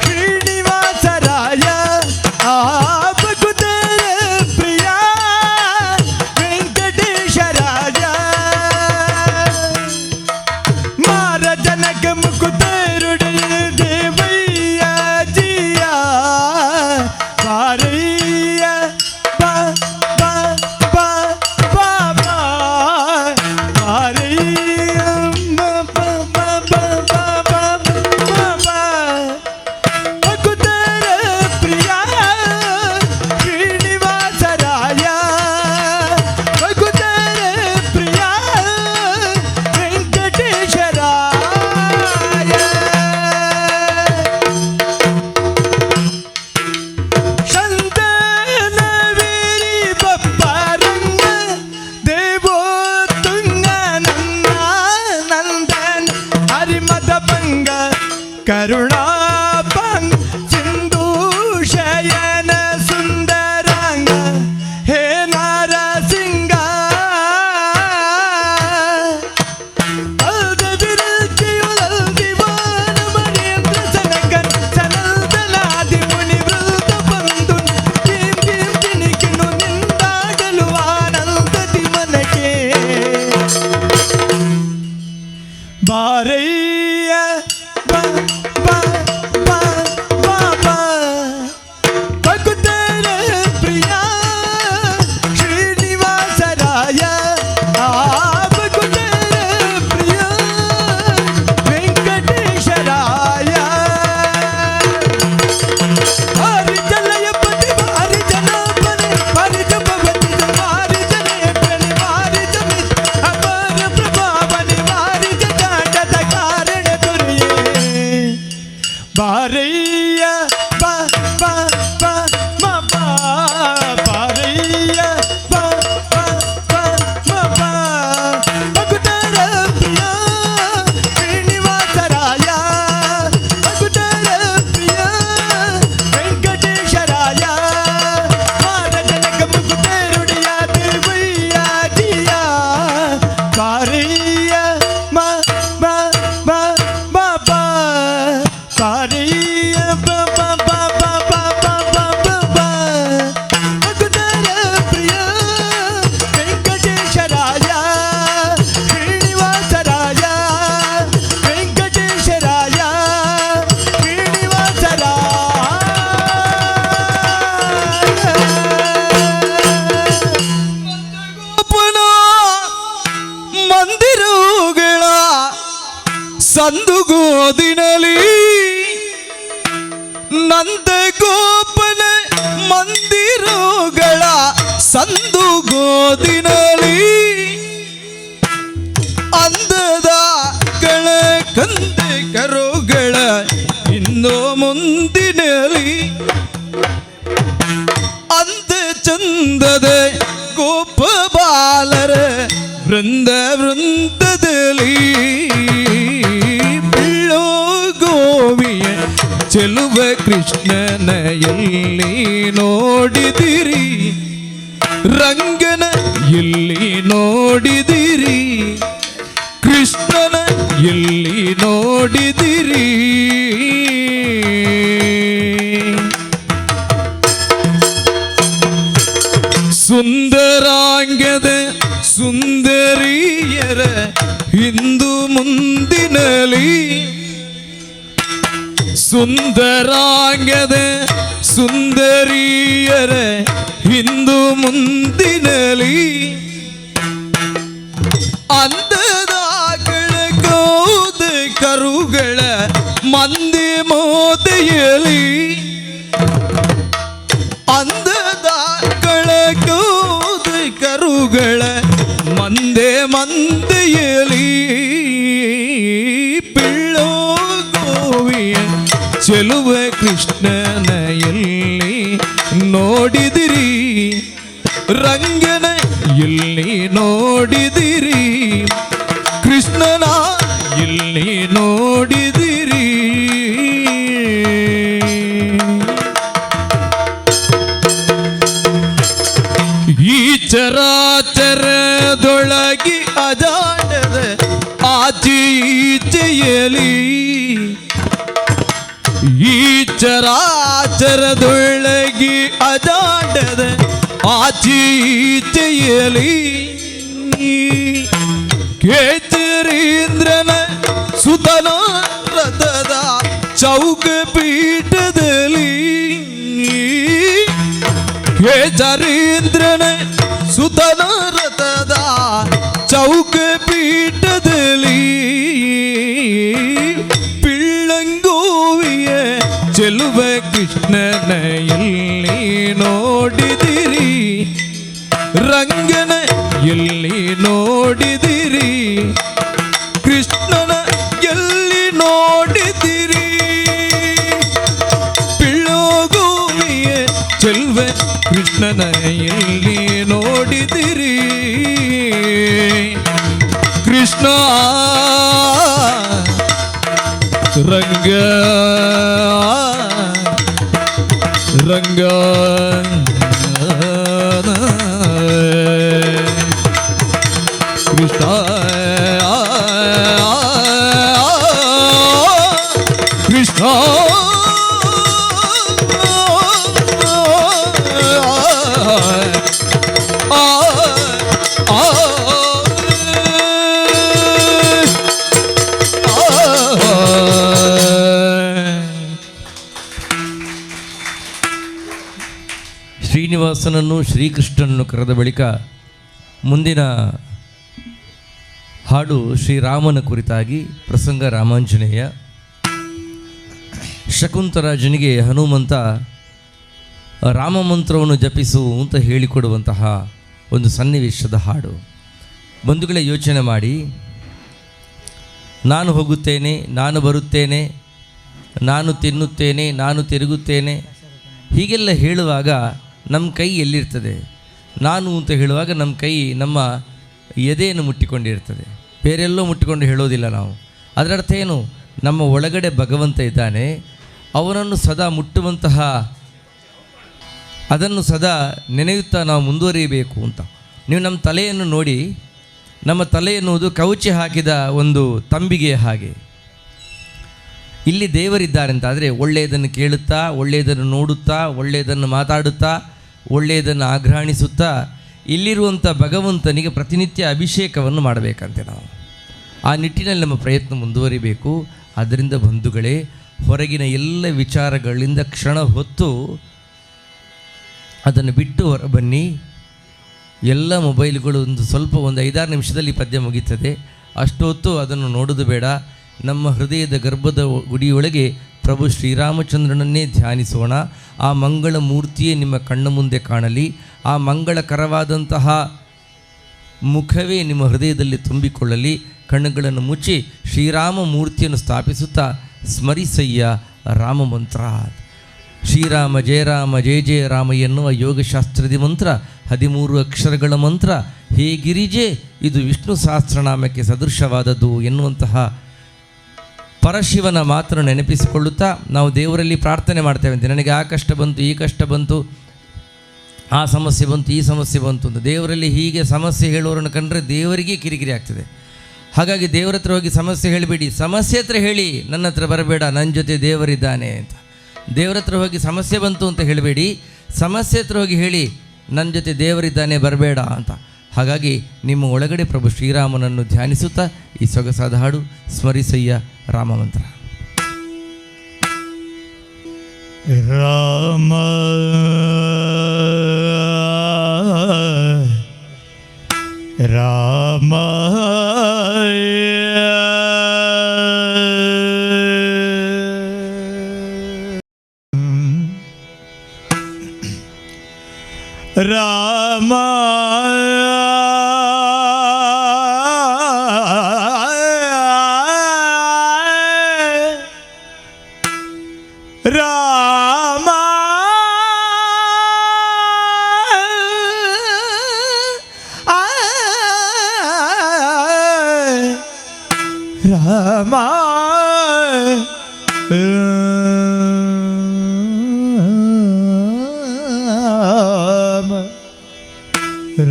श्रीनिवास राय भगु तेरे प्रिया वेंकटेश राज मार जनक मुकुट रुड़िय देवैया जिया बारिया बा बा बा बा बा बारिया बा बा बा बा बा बा बा भगु तेरे प्रिया श्रीनिवास राय भगु तेरे प्रिया वेंकटेश राय शंदनवीरी बप्पारंग देवो ತುಂಗನನ್ನ ನಂದನ್ ಹರಿಮದಭಂಗ ಕರುಣಾಭಂಗ ಸಿಂಧು ಶಯನ ಸುಂದರಾಂಗ ಹೇ ನಾರಸಿಂಗ ಅಲ್ದ ವಿರಚಿಯುಳಲ್ ದಿವಾನ ಮಣೇಂದ್ರ ಜನಕನ್ ಸನಲ್ದಲಾದಿ ಮುನಿ ವೃಂದ ಬಂದು ಭೀಂ ಭೀಂ ತಿಣಿಕಿನು ನಿಂದಾಡಲು ಆನಂದದಿ ಮನಕ್ಕೆ ಬಾರಯ್ಯ ಬಾ ಬಾ ಬಾ ಬಾ ಬಾ ಭಗು तेरे प्रिया श्रीनिवास राय भगु तेरे प्रिया वेंकटेश राय वारि जलयपति वारि जनाभले वारि जभवति वारि जनेत्रने वारि जमित अपार प्रभावने वारि ज कांडद ಸಂದುಗೋದಿನಲಿ ನಂದ ಗೋಪನ ಮಂದಿರಗಳ ಸಂದುಗೋದಿನಲಿ ಅಂದದ ಕಂದೆ ಕರುಗಳ ಇನ್ನೋ ಮುಂದಿನಲಿ ಅಂದ ಚಂದದ ಗೋಪ ಬಾಲರ ವೃಂದ ವೃಂದದಲ್ಲಿ ಬೀಳೋ ಗೋವಿಯ ಚೆಲುವ ಕೃಷ್ಣನ ಎಲ್ಲಿ ನೋಡಿದಿರಿ ರಂಗನ ಎಲ್ಲಿ ನೋಡಿದಿರಿ ಕೃಷ್ಣನ ಎಲ್ಲಿ ನೋಡಿದಿರಿ ಸುಂದರಾಂಗದ ಸುಂದರಿಯರ ಹಿಂದು ಮುಂದಿನಲಿ ಸುಂದರಾಂಗದ ಸುಂದರಿಯರ ಹಿಂದು ಮುಂದಿನಲಿ ಅಂದದ ಗೌದ ಕರುಗಳ ಮಂದಿ ಮೋದೆಯಲಿ ಅಂದದ ಕಳಗೌದ ಕರುಗಳ ಮಂದೆ ಮಂದೆಯಲಿ ಪಿಳ್ಳೋ ಗೋವಿಯ ಚೆಲುವ ಕೃಷ್ಣನ ಎಲ್ಲಿ ನೋಡಿದಿರಿ ರಂಗನ ಎಲ್ಲಿ ನೋಡಿದಿರಿ ಕೃಷ್ಣನ ಎಲ್ಲಿ ನೋಡಿದಿರಿ ಈ ಚರಾಚರದೊಳಗಿ ಅಜಾಡದ ಆಚೀಚೆಯಲಿ ಈ ಚರಾಚರದೊಳಗಿ ಅಜಾಡದ ಆಚೀಚೆಯಲಿ ಕೇಚರೀಂದ್ರನ ಸುತನ ರಥದ ಚೌಕ ಪೀಠದಲ್ಲಿ ಕೇಚರೀಂದ್ರನ ಸುತನ ರಥದ ಚೌಕ ಪೀಠದಲ್ಲಿ ಪಿಳ್ಳಂಗೋವಿಯ ಚೆಲುವ ಕೃಷ್ಣನ ಎಲ್ಲಿ ನೋಡಿದಿರಿ ರಂಗನ ಎಲ್ಲಿ ನೋಡಿದಿರಿ ಕೃಷ್ಣನ ಎಲ್ಲಿ ನೋಡಿದಿರಿ ಪಿಳ್ಳೋಗೋವಿಯ ಚೆಲುವ ಕೃಷ್ಣನ ಎಲ್ಲಿ ನೋಡಿದಿರಿ ಕೃಷ್ಣ ರಂಗ ರಂಗ ಕೃಷ್ಣ ಕೃಷ್ಣ ಶ್ರೀನಿವಾಸನನ್ನು ಶ್ರೀಕೃಷ್ಣನನ್ನು ಕರೆದ ಬಳಿಕ ಮುಂದಿನ ಹಾಡು ಶ್ರೀರಾಮನ ಕುರಿತಾಗಿ ಪ್ರಸಂಗ ರಾಮಾಂಜನೇಯ. ಶಕುಂತರಾಜನಿಗೆ ಹನುಮಂತ ರಾಮ ಮಂತ್ರವನ್ನು ಜಪಿಸು ಅಂತ ಹೇಳಿಕೊಡುವಂತಹ ಒಂದು ಸನ್ನಿವೇಶದ ಹಾಡು. ಬಂಧುಗಳೇ, ಯೋಚನೆ ಮಾಡಿ, ನಾನು ಹೋಗುತ್ತೇನೆ, ನಾನು ಬರುತ್ತೇನೆ, ನಾನು ತಿನ್ನುತ್ತೇನೆ, ನಾನು ತಿರುಗುತ್ತೇನೆ, ಹೀಗೆಲ್ಲ ಹೇಳುವಾಗ ನಮ್ಮ ಕೈ ಎಲ್ಲಿರ್ತದೆ? ನಾನು ಅಂತ ಹೇಳುವಾಗ ನಮ್ಮ ಕೈ ನಮ್ಮ ಎದೆಯನ್ನು ಮುಟ್ಟಿಕೊಂಡಿರ್ತದೆ, ಬೇರೆಲ್ಲೋ ಮುಟ್ಟಿಕೊಂಡು ಹೇಳೋದಿಲ್ಲ ನಾವು. ಅದರ ಅರ್ಥ ಏನು? ನಮ್ಮ ಒಳಗಡೆ ಭಗವಂತ ಇದ್ದಾನೆ, ಅವನನ್ನು ಸದಾ ಮುಟ್ಟುವಂತಹ, ಅದನ್ನು ಸದಾ ನೆನೆಯುತ್ತಾ ನಾವು ಮುಂದುವರಿಯಬೇಕು ಅಂತ. ನೀವು ನಮ್ಮ ತಲೆಯನ್ನು ನೋಡಿ, ನಮ್ಮ ತಲೆ ಎನ್ನುವುದು ಕವುಚಿ ಹಾಕಿದ ಒಂದು ತಂಬಿಗೆ ಹಾಗೆ. ಇಲ್ಲಿ ದೇವರಿದ್ದಾರೆ ಅಂತಾದರೆ ಒಳ್ಳೆಯದನ್ನು ಕೇಳುತ್ತಾ, ಒಳ್ಳೆಯದನ್ನು ನೋಡುತ್ತಾ, ಒಳ್ಳೆಯದನ್ನು ಮಾತಾಡುತ್ತಾ, ಒಳ್ಳೆಯದನ್ನು ಆಘ್ರಾಣಿಸುತ್ತಾ ಇಲ್ಲಿರುವಂಥ ಭಗವಂತನಿಗೆ ಪ್ರತಿನಿತ್ಯ ಅಭಿಷೇಕವನ್ನು ಮಾಡಬೇಕಂತೆ ನಾವು. ಆ ನಿಟ್ಟಿನಲ್ಲಿ ನಮ್ಮ ಪ್ರಯತ್ನ ಮುಂದುವರಿಬೇಕು. ಆದ್ದರಿಂದ ಬಂಧುಗಳೇ, ಹೊರಗಿನ ಎಲ್ಲ ವಿಚಾರಗಳಿಂದ ಕ್ಷಣ ಹೊತ್ತು ಅದನ್ನು ಬಿಟ್ಟು ಹೊರ ಬನ್ನಿ. ಎಲ್ಲ ಮೊಬೈಲ್ಗಳು ಒಂದು 5-6 ನಿಮಿಷದಲ್ಲಿ ಪದ್ಯ ಮುಗೀತದೆ, ಅಷ್ಟು ಹೊತ್ತು ಅದನ್ನು ನೋಡೋದು ಬೇಡ. ನಮ್ಮ ಹೃದಯದ ಗರ್ಭದ ಗುಡಿಯೊಳಗೆ ಪ್ರಭು ಶ್ರೀರಾಮಚಂದ್ರನನ್ನೇ ಧ್ಯಾನಿಸೋಣ. ಆ ಮಂಗಳ ಮೂರ್ತಿಯೇ ನಿಮ್ಮ ಕಣ್ಣ ಮುಂದೆ ಕಾಣಲಿ. ಆ ಮಂಗಳಕರವಾದಂತಹ ಮುಖವೇ ನಿಮ್ಮ ಹೃದಯದಲ್ಲಿ ತುಂಬಿಕೊಳ್ಳಲಿ. ಕಣ್ಣುಗಳನ್ನು ಮುಚ್ಚಿ ಶ್ರೀರಾಮ ಮೂರ್ತಿಯನ್ನು ಸ್ಥಾಪಿಸುತ್ತಾ ಸ್ಮರಿಸಯ್ಯ ರಾಮ ಮಂತ್ರ. ಶ್ರೀರಾಮ ಜಯ ರಾಮ ಜಯ ಜಯ ರಾಮ ಎನ್ನುವ ಯೋಗಶಾಸ್ತ್ರದ ಮಂತ್ರ 13 ಅಕ್ಷರಗಳ ಮಂತ್ರ. ಹೇ ಗಿರಿಜೆ, ಇದು ವಿಷ್ಣು ಸಹಸ್ರನಾಮಕ್ಕೆ ಸದೃಶವಾದದ್ದು ಎನ್ನುವಂತಹ ಪರಶಿವನ ಮಾತನ್ನು ನೆನಪಿಸಿಕೊಳ್ಳುತ್ತಾ ನಾವು ದೇವರಲ್ಲಿ ಪ್ರಾರ್ಥನೆ ಮಾಡ್ತೇವೆ. ನನಗೆ ಆ ಕಷ್ಟ ಬಂತು, ಈ ಕಷ್ಟ ಬಂತು, ಆ ಸಮಸ್ಯೆ ಬಂತು, ಈ ಸಮಸ್ಯೆ ಬಂತು ಅಂತ ದೇವರಲ್ಲಿ ಹೀಗೆ ಸಮಸ್ಯೆ ಹೇಳೋರನ್ನು ಕಂಡ್ರೆ ದೇವರಿಗೆ ಕಿರಿಕಿರಿ ಆಗ್ತದೆ. ಹಾಗಾಗಿ ದೇವರ ಹತ್ರ ಹೋಗಿ ಸಮಸ್ಯೆ ಹೇಳಬೇಡಿ, ಸಮಸ್ಯೆ ಹತ್ರ ಹೇಳಿ, ನನ್ನ ಹತ್ರ ಬರಬೇಡ, ನನ್ನ ಜೊತೆ ದೇವರಿದ್ದಾನೆ ಅಂತ. ದೇವರ ಹತ್ರ ಹೋಗಿ ಸಮಸ್ಯೆ ಬಂತು ಅಂತ ಹೇಳಬೇಡಿ, ಸಮಸ್ಯೆ ಹತ್ರ ಹೋಗಿ ಹೇಳಿ, ನನ್ನ ಜೊತೆ ದೇವರಿದ್ದಾನೆ, ಬರಬೇಡ ಅಂತ. ಹಾಗಾಗಿ ನಿಮ್ಮ ಒಳಗಡೆ ಪ್ರಭು ಶ್ರೀರಾಮನನ್ನು ಧ್ಯಾನಿಸುತ್ತಾ ಈ ಸೊಗಸಾದ ಹಾಡು ಸ್ಮರಿಸಯ್ಯ ರಾಮ ಮಂತ್ರ. ರಾಮ ರಾಮ ರಾಮ ರಾಮ ರಾಮ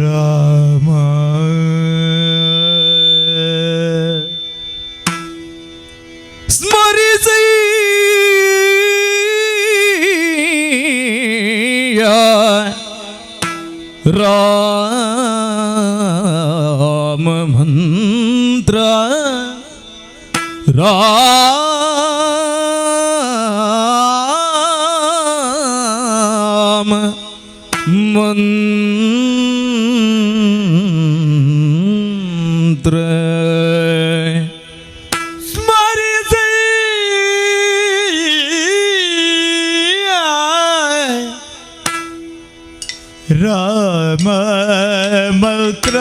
ರಾಮ ಸ್ಮರಿಸಿ ರಾಮ ಮಂತ್ರ ರಾಮ ಮಂತ್ರ ಸ್ಮರಿಸಿ ರಾಮ ಮಂತ್ರ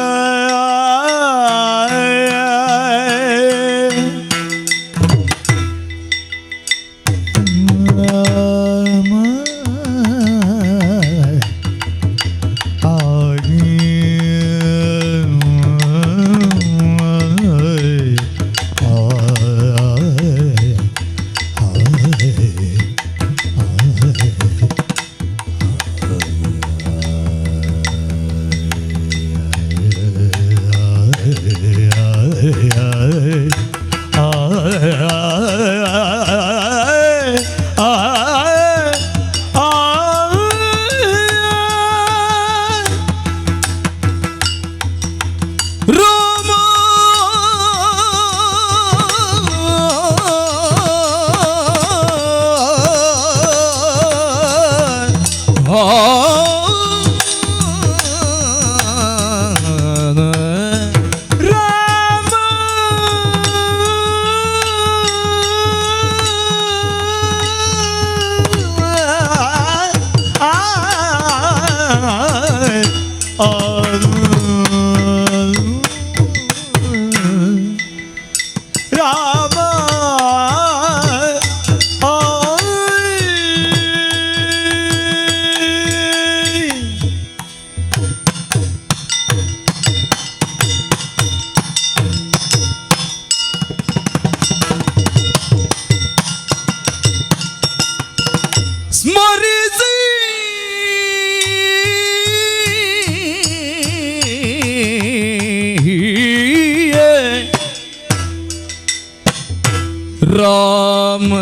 ರಾಮ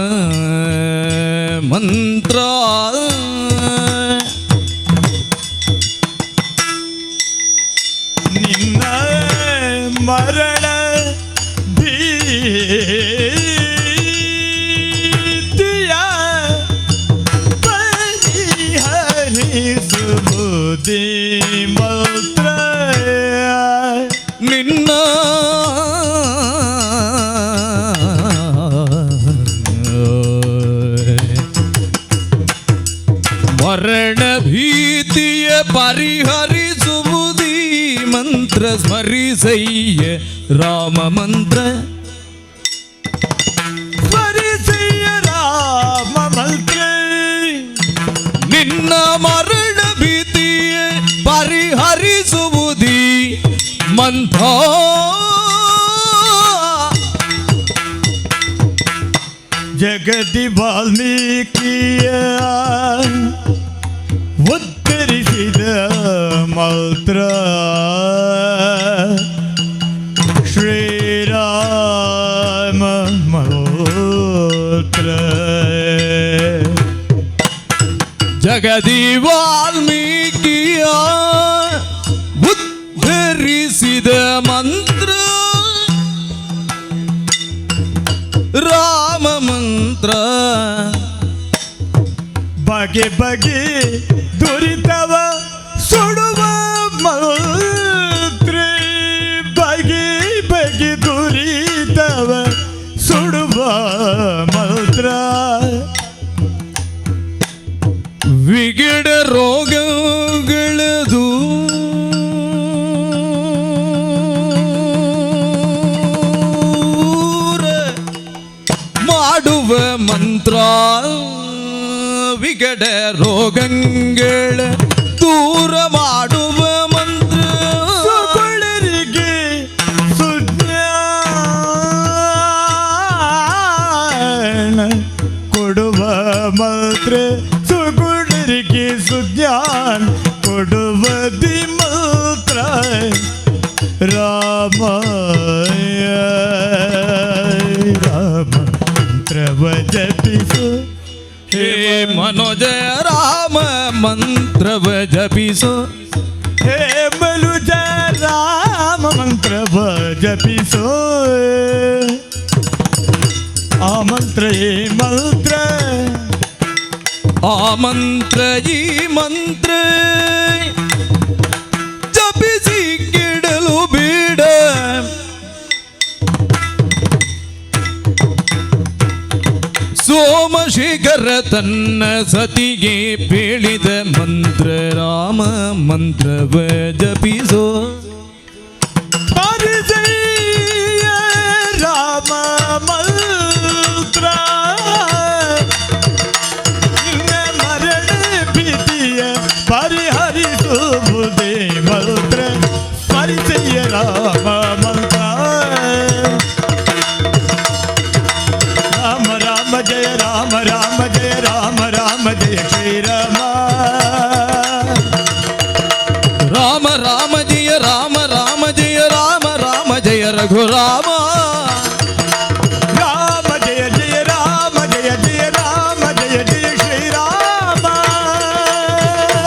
ಮಂತ್ರ ನಿನ್ನ ಮರಣ ಭೀತಿಯ ಪರಿಹರಿಸುವುದೇ ಮಂತ್ರ ನಿನ್ನ ಸ್ಮರಿಸಯ್ಯ ರಾಮ ಮಂತ್ರ ಸ್ಮರಿಸಯ್ಯ ರಾಮ ಮಂತ್ರ ನಿನ್ನ ಮರಣ ಭೀತಿಯ ಪರಿಹರಿಸುವುದಿ ಮಂತ್ರ ಜಗದಿ ವಾಲ್ಮೀಕಿಯ ಉತ್ತರಿಸಿದ ಮಂತ್ರ ಶ್ರೀರಾಮ ಮಂತ್ರ ಜಗದಿ ವಾಲ್ಮೀಕಿಯ ಉದ್ಧರಿಸಿದ ಮಂತ್ರ ರಾಮ ಮಂತ್ರ ಬಗೆ ಬಗೆ ದುರಿತವ ಸುಡುವ ಮಂತ್ರ ಬಗೆ ಬಗೆ ದುರಿತವ ಸುಡುವ ಮಂತ್ರ ವಿಗಡ ರೋಗಗಳದು ಮಾಡುವ ಮಂತ್ರ ವಿಗಡ ರೋಗಗಳ ದೂರ ಮಾಡುವ ಮಂತ್ರ ಸುಗುಳರಿಗೆ ಸುಜ್ಞಾನ ಕೊಡುವ ಮಂತ್ರ ಸುಗುಳರಿಗೆ ಸುಜ್ಞಾನ ಕೊಡುವ ದಿ ಮಂತ್ರ ರಾಮಾಯ ರಾಮ ಮಂತ್ರವ ಜಪಿಸು ಹೇ ಮನೋಜ ರಾಮ ಮಂತ್ರವ ಜಪಿಸೋ ಹೇ ಮನುಜ ರಾಮ ಮಂತ್ರವ ಜಪಿಸೋ ಆ ಮಂತ್ರ ಈ ಮಂತ್ರ ಆ ಮಂತ್ರ ಈ ಮಂತ್ರ ಜಪಿಸಿ ಕೆಡಲು ಬೇಡ ಸೋಮಶೇಖರ ತನ್ನ ಸತಿಗೆ ಹೇಳಿದ ಮಂತ್ರ ರಾಮ ಮಂತ್ರವ ಜಪಿಸೋ ಪರಿಚಯ ರಾಮ ಮಂತ್ರ ನಿನ್ನ ಮರಣ ಭೀತಿಯ ಪರಿಹರಿಸುವುದೇ ಮಂತ್ರ ಪರಿಚಯ ರಾಮ ಮಂತ್ರ ರಾಮ ರಾಮ ಜಯ ರಾಮ ರಾಮ ಜಯ ರಾಮ ರಾಮ ಜಯ ಶ್ರೀರಾಮ ರಾಮ ರಾಮ ಜಯ ರಾಮ ರಾಮ ಜಯ ರಾಮ ರಾಮ ಜಯ ರಘುರಾಮ ರಾಮ ಜಯ ಜಯ ರಾಮ ಜಯ ಜಯ ರಾಮ ಜಯ ಜಯ ಶ್ರೀರಾಮ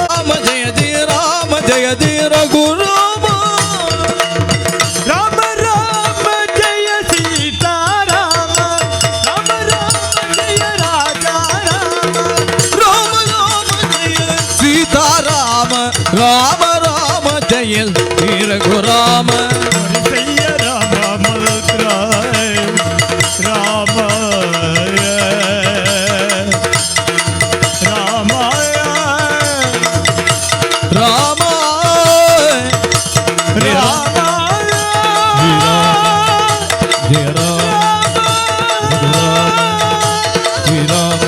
ರಾಮ ಜಯ ಜಯ ರಾಮ ಜಯ ಜಯ ರಘುರಾಮ ರಾಮ ರಾಮ ಜಯ ಸೀತಾರಾಮ ರಾಮ ರಾಮ ಜಯ ರಾಜಾ ರಾಮ ರಾಮ ರಾಮ ಜಯ ಸೀತಾರಾಮ ರಾಮ ರಾಮ ಜಯ ಶ್ರೀ ರಘುರಾಮ ಪರಿಚಯ ರಾಮ ಮಂತ್ರ ರಾಮಾಯ ರಾಮಾಯ ರಾಮ ರಾಮಾಯ ಜಯ ರಾಮ ಶ್ರೀ ರಾಮ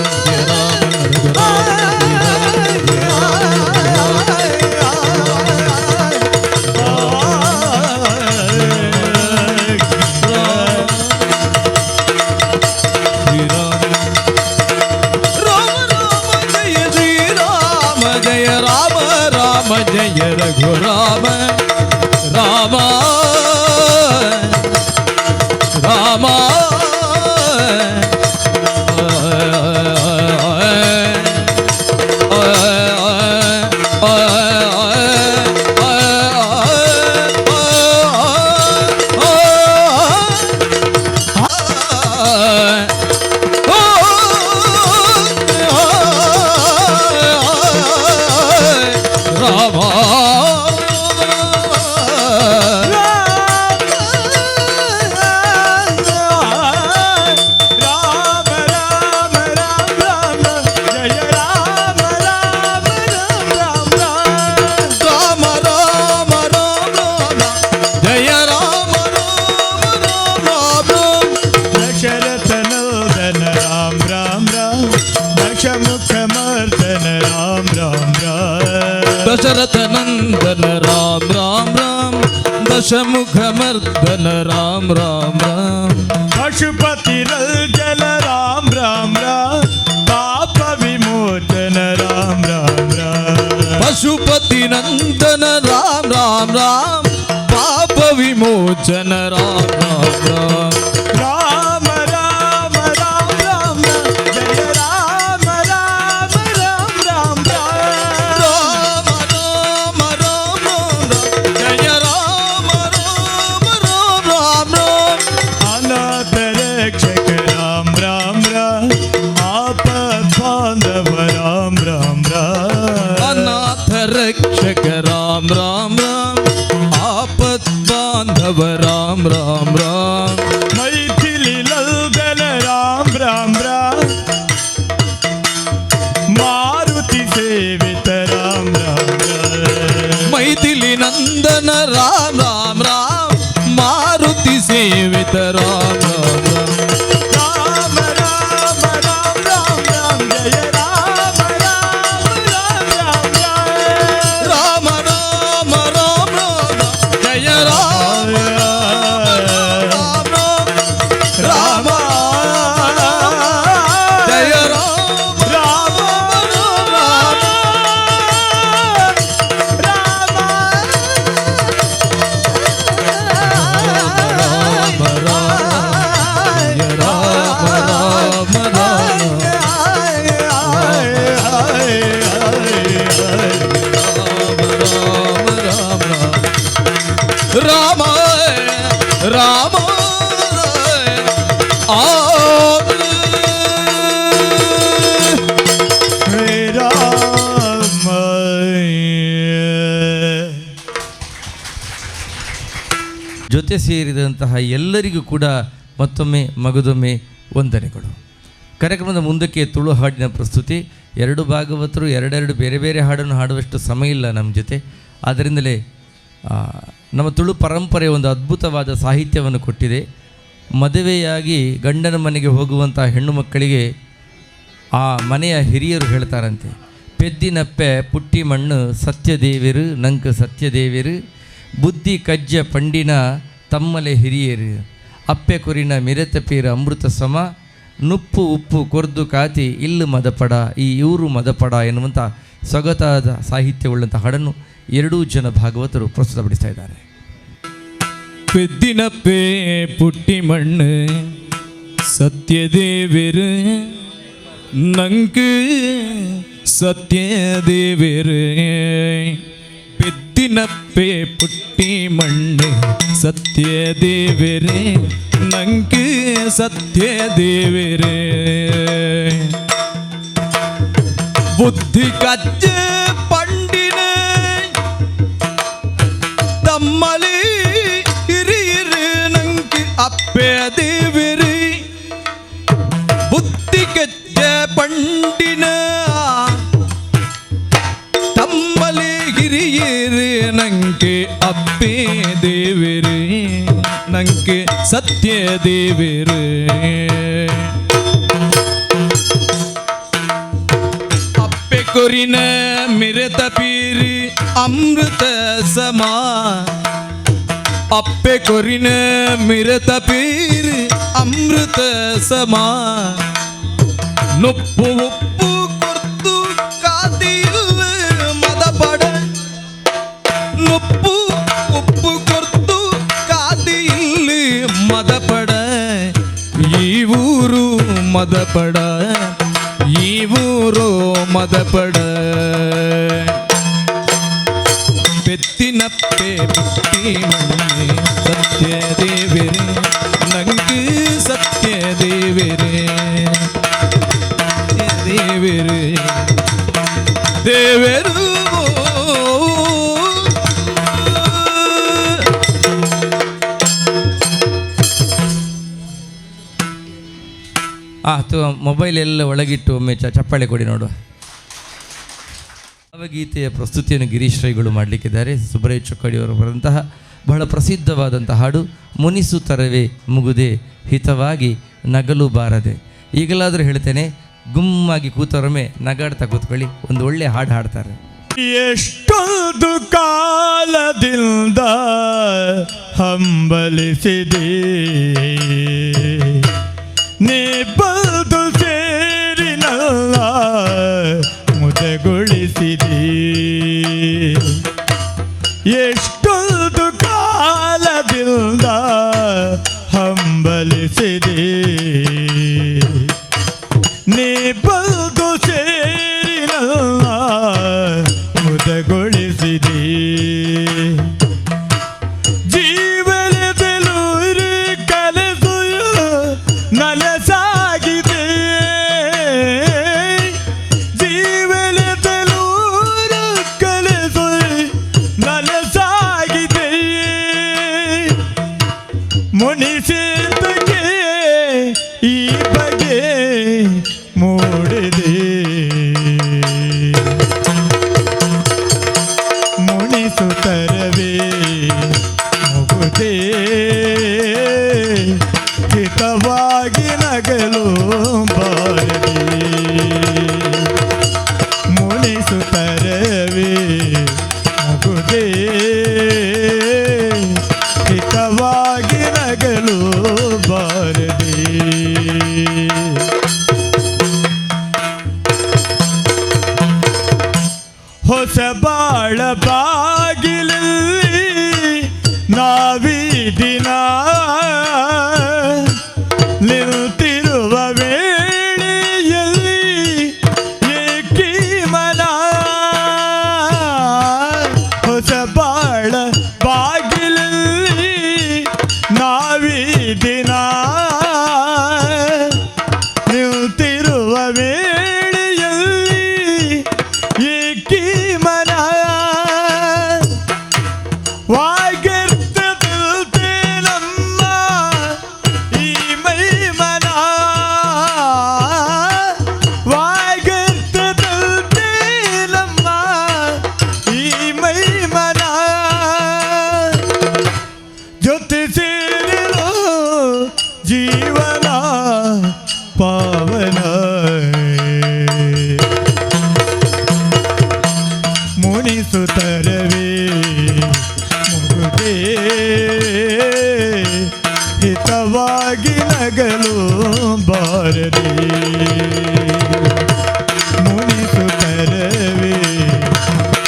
ಜಯ ರಾಮ ಜಯ ರಘುರಾಮ ರಾಮ ರಾಮ दशमुखमर्दन राम राम राम पशुपति जल राम राम राम पाप विमोचन राम राम राम पशुपति नंदन राम राम राम पाप विमोचन राम राम राम राम राम राम राम जय राम राम राम राम राम राम राम राम जय राम राम राम राम राम अनाथ रक्षक राम राम राम आपद बांधव राम राम राम अनाथ रक्षक राम राम राम आपद बांधव राम राम राम मैथिली लल्दल राम राम राम मारुति सेवित राम राम राम मैथिली नंदन राम राम राम मारुति सेवित राम राम राम राम राम राम राम राम जय राम राम राम राम राम राम राम राम राम जय राम राम राम जय राम राम राम राम ಜೊತೆ ಸೇರಿದಂತಹ ಎಲ್ಲರಿಗೂ ಕೂಡ ಮತ್ತೊಮ್ಮೆ ಮಗದೊಮ್ಮೆ ವಂದನೆಗಳು. ಕಾರ್ಯಕ್ರಮದ ಮುಂದಕ್ಕೆ ತುಳು ಹಾಡಿನ ಪ್ರಸ್ತುತಿ. ಎರಡು ಭಾಗವತರು ಎರಡೆರಡು ಬೇರೆ ಬೇರೆ ಹಾಡನ್ನು ಹಾಡುವಷ್ಟು ಸಮಯ ಇಲ್ಲ ನಮ್ಮ ಜೊತೆ. ಆದ್ದರಿಂದಲೇ ನಮ್ಮ ತುಳು ಪರಂಪರೆ ಒಂದು ಅದ್ಭುತವಾದ ಸಾಹಿತ್ಯವನ್ನು ಕೊಟ್ಟಿದೆ. ಮದುವೆಯಾಗಿ ಗಂಡನ ಮನೆಗೆ ಹೋಗುವಂಥ ಹೆಣ್ಣು ಮಕ್ಕಳಿಗೆ ಆ ಮನೆಯ ಹಿರಿಯರು ಹೇಳ್ತಾರಂತೆ, ಪೆದ್ದಿನಪ್ಪೆ ಪುಟ್ಟಿ ಮಣ್ಣು ಸತ್ಯದೇವಿರು ನಂಕು ಸತ್ಯದೇವಿರು ಬುದ್ಧಿ ಕಜ್ಜ ಪಂಡಿನ ತಮ್ಮಲೆ ಹಿರಿಯರು ಅಪ್ಪೆ ಕೊರಿನ ಮಿರತ ಪೀರ ಅಮೃತ ಸಮ ನುಪ್ಪು ಉಪ್ಪು ಕೊರ್ದು ಕಾತಿ ಇಲ್ಲು ಮದಪಡ ಈ ಇವರು ಮದಪಡ ಎನ್ನುವಂಥ ಸೊಗತಾದ ಸಾಹಿತ್ಯವುಳ್ಳಂಥ ಹಾಡನ್ನು ಎರಡೂ ಜನ ಭಾಗವತರು ಪ್ರಸ್ತುತಪಡಿಸ್ತಾ ಇದ್ದಾರೆ. ಪೆದ್ದಿನಪ್ಪೆ ಪುಟ್ಟಿ ಮಣ್ಣು ಸತ್ಯದೇವಿರು ನಂಕು ಸತ್ಯದೇವಿರು ಪೆದ್ದಿನಪ್ಪೆ ಪುಟ್ಟಿ ಮಣ್ಣು ಸತ್ಯದೇವಿರು ನಂಕು ಸತ್ಯದೇವಿರು ಬುದ್ಧಿ ಕಜ್ಜ ಪಂಡಿನ ತಮ್ಮಲಿ ಹಿರಿಯರು ನಂಗೆ ಅಪ್ಪೆ ದೇವಿರು ಬುದ್ಧಿ ಕಜ್ಜ ಪಂಡಿನ ತಮ್ಮಲಿ ಹಿರಿಯರು ನಂಗೆ ಅಪ್ಪೆ ದೇವಿರು ನಂಗೆ ಸತ್ಯ ದೇವಿರು ಅಪ್ಪೆ ಕೊರಿನ ಮಿರತ ಪೀರಿ ಅಮೃತ ಸಮ ಅಪ್ಪೆ ಕೊರಿನ ಮಿರತ ಪೀರಿ ಅಮೃತ ಸಮ ನುಪ್ಪು ಉಪ್ಪು ಕೊರ್ತು ಕಾದಿಲ್ಲ ಮದಪಡ ನುಪ್ಪು ಉಪ್ಪು ಕೊರ್ತು ಕಾದಿಲ್ಲ ಮದಪಡ ಈ ಊರು ಮದಪಡ ಈ ಊರು ಮದಪಡ ಪೆತ್ತಿನಪ್ಪೆ ಪುಟ್ಟಿ ಮಣ್ಣೆ ಸತ್ಯ ದೇವಿರೆ ನಂಗೆ ಸತ್ಯ ದೇವಿರೆ ದೇವಿರೆ ದೇವರು ಮೊಬೈಲ್ ಎಲ್ಲ ಒಳಗಿಟ್ಟು ಒಮ್ಮೆ ಚಪ್ಪಾಳೆ ಕೊಡಿ ನೋಡುವ. ಭಾವಗೀತೆಯ ಪ್ರಸ್ತುತಿಯನ್ನು ಗಿರೀಶ್ ರೈಗಳು ಮಾಡಲಿಕ್ಕಿದ್ದಾರೆ. ಸುಬ್ರಹ್ಮಣ್ಯ ಚೊಕ್ಕಡಿಯವರು ಬರೆದಂತಹ ಬಹಳ ಪ್ರಸಿದ್ಧವಾದಂಥ ಹಾಡು ಮುನಿಸು ತರವೇ ಮುಗುದೆ ಹಿತವಾಗಿ ನಗಲು ಬಾರದೆ. ಈಗಲಾದರೂ ಹೇಳ್ತೇನೆ, ಗುಮ್ಮಾಗಿ ಕೂತವರೊಮ್ಮೆ ನಗಾಡ್ತಾ ಕೂತ್ಕೊಳ್ಳಿ, ಒಂದು ಒಳ್ಳೆ ಹಾಡು ಹಾಡ್ತಾರೆ. ಎಷ್ಟೊಂದು ಕಾಲದಿಂದ ಹಂಬಲಿಸಿದೆ ನೀ ಬಂದು ಸೇರಿನಲ್ಲ ಮುದಗೊಳಿಸಿದೆ ಎಷ್ಟೊಂದು ಕಾಲದಿಂದ ಹಂಬಲಿಸಿದೆ ನೀ ಬಂದು ಸೇರಿನಲ್ಲ ಮುದಗೊಳಿಸಿದೆ ಜೀವನದಲ್ಲೂರು ಕನಸು ನನಸಾಗಿದೆ ಜೀವನದಲ್ಲೂರು ಕನಸು ನನಸಾಗಿದೆ ಮುನಿಸಿದ್ದಕ್ಕೆ ಈ ಬಗೆ ಮೂಡಿದೆ ಮುನಿಸುತ್ತರವೇ ಮುಗುದೇ ಹಿತವಾಗಿ ನಗಲು ಬಾರದೆ ಮುನಿಸುತ್ತರವೇ ಮುಗುದೇ ಹಿತವಾಗಿ ನಗಲು ಬಾರದೆ ಹೊಸ ಬಾಳ ಬಾಗಿಲಲ್ಲಿ ನಾವೀ ದಿನ ನಿಂತಿರುವ ವೇಳೆಯಲ್ಲಿ ಏಕಿ ಮನ ಹೊಸ ಬಾಳ ಬಾಗಿಲಲ್ಲಿ ನಾವೀ ದಿನ ನಿಂತಿರುವ ವೇಳೆಯಲ್ಲಿ ಏಕಿ ಮನ ವಾಗರ್ತದಂತೆ ನಮ್ಮ ಈ ಮೈ ಮನ ವಾಗರ್ತದಂತೆ ನಮ್ಮ ಈ ಮೈ ಮನ ಜೊತೆ ಸೇರಿರೋ ಜೀವನ ಪಾವನ ಮುನಿಸುತ್ತರವೇ ಮುಗುದೇ ಹಿತವಾಗಿ ನಗಲು ಬಾರದೆ ಮುನಿಸುತ್ತರವೇ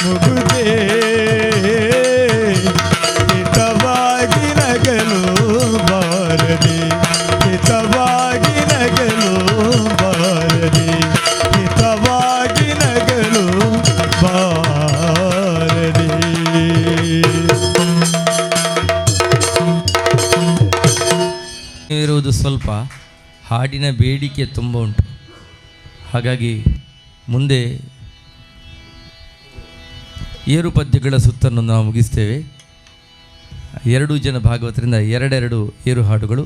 ಮುಗುದೇ ಹಿತವಾಗಿ ನಗಲು ಬಾರದೆ ಹಿತವಾಗಿ ನಗಲು ಬಾರದೆ ಹಿತವಾಗಿ ನಗಲು ಬಾರದೆ ಇರುವುದು ಸ್ವಲ್ಪ, ಹಾಡಿನ ಬೇಡಿಕೆ ತುಂಬ ಉಂಟು. ಹಾಗಾಗಿ ಮುಂದೆ ಏರು ಪದ್ಯಗಳ ಸುತ್ತನ್ನು ನಾವು ಮುಗಿಸ್ತೇವೆ. 2 ಜನ ಭಾಗವತರಿಂದ 2 ಏರು ಹಾಡುಗಳು.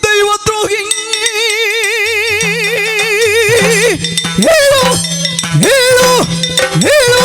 ದೈವದ್ರೋಹಿ ಹೇಳು ಹೇಳು ಹೇಳು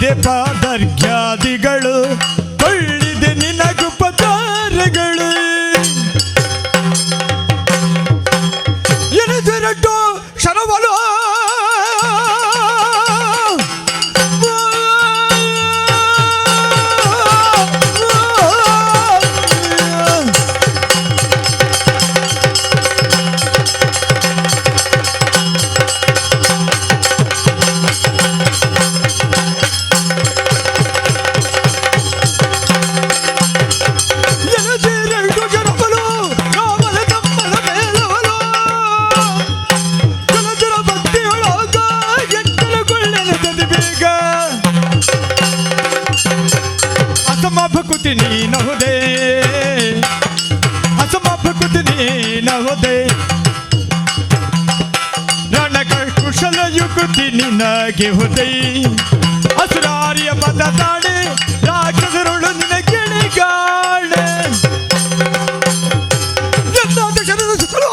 ಮಾಡಿದೆ ಪಾದರ್ಘ್ಯಾದಿಗಳು, ಕೊಳ್ಳಿದೆ ನಿನಗುಪಚಾರಗಳು. ಎನಿದಿರಟ್ಟು ಶರವಲು ಭಕುತಿ ನೀನಹುದೇ, ಅಸಮ ಭಕುತಿ ನೀನಹುದೇ, ರಣಕ ಕುಶಲ ಯುಕುತಿ ನಿನಗೆ ಹುದೇ, ಅಸುರಾರಿಯ ಪದ ತಾಡೆ ರಾಕ್ಷಸರುಳು ನಿನಗೆ ಗಾಳೆ. ಎಂದಾದ ಶರದ ಸುತ್ತಲೋ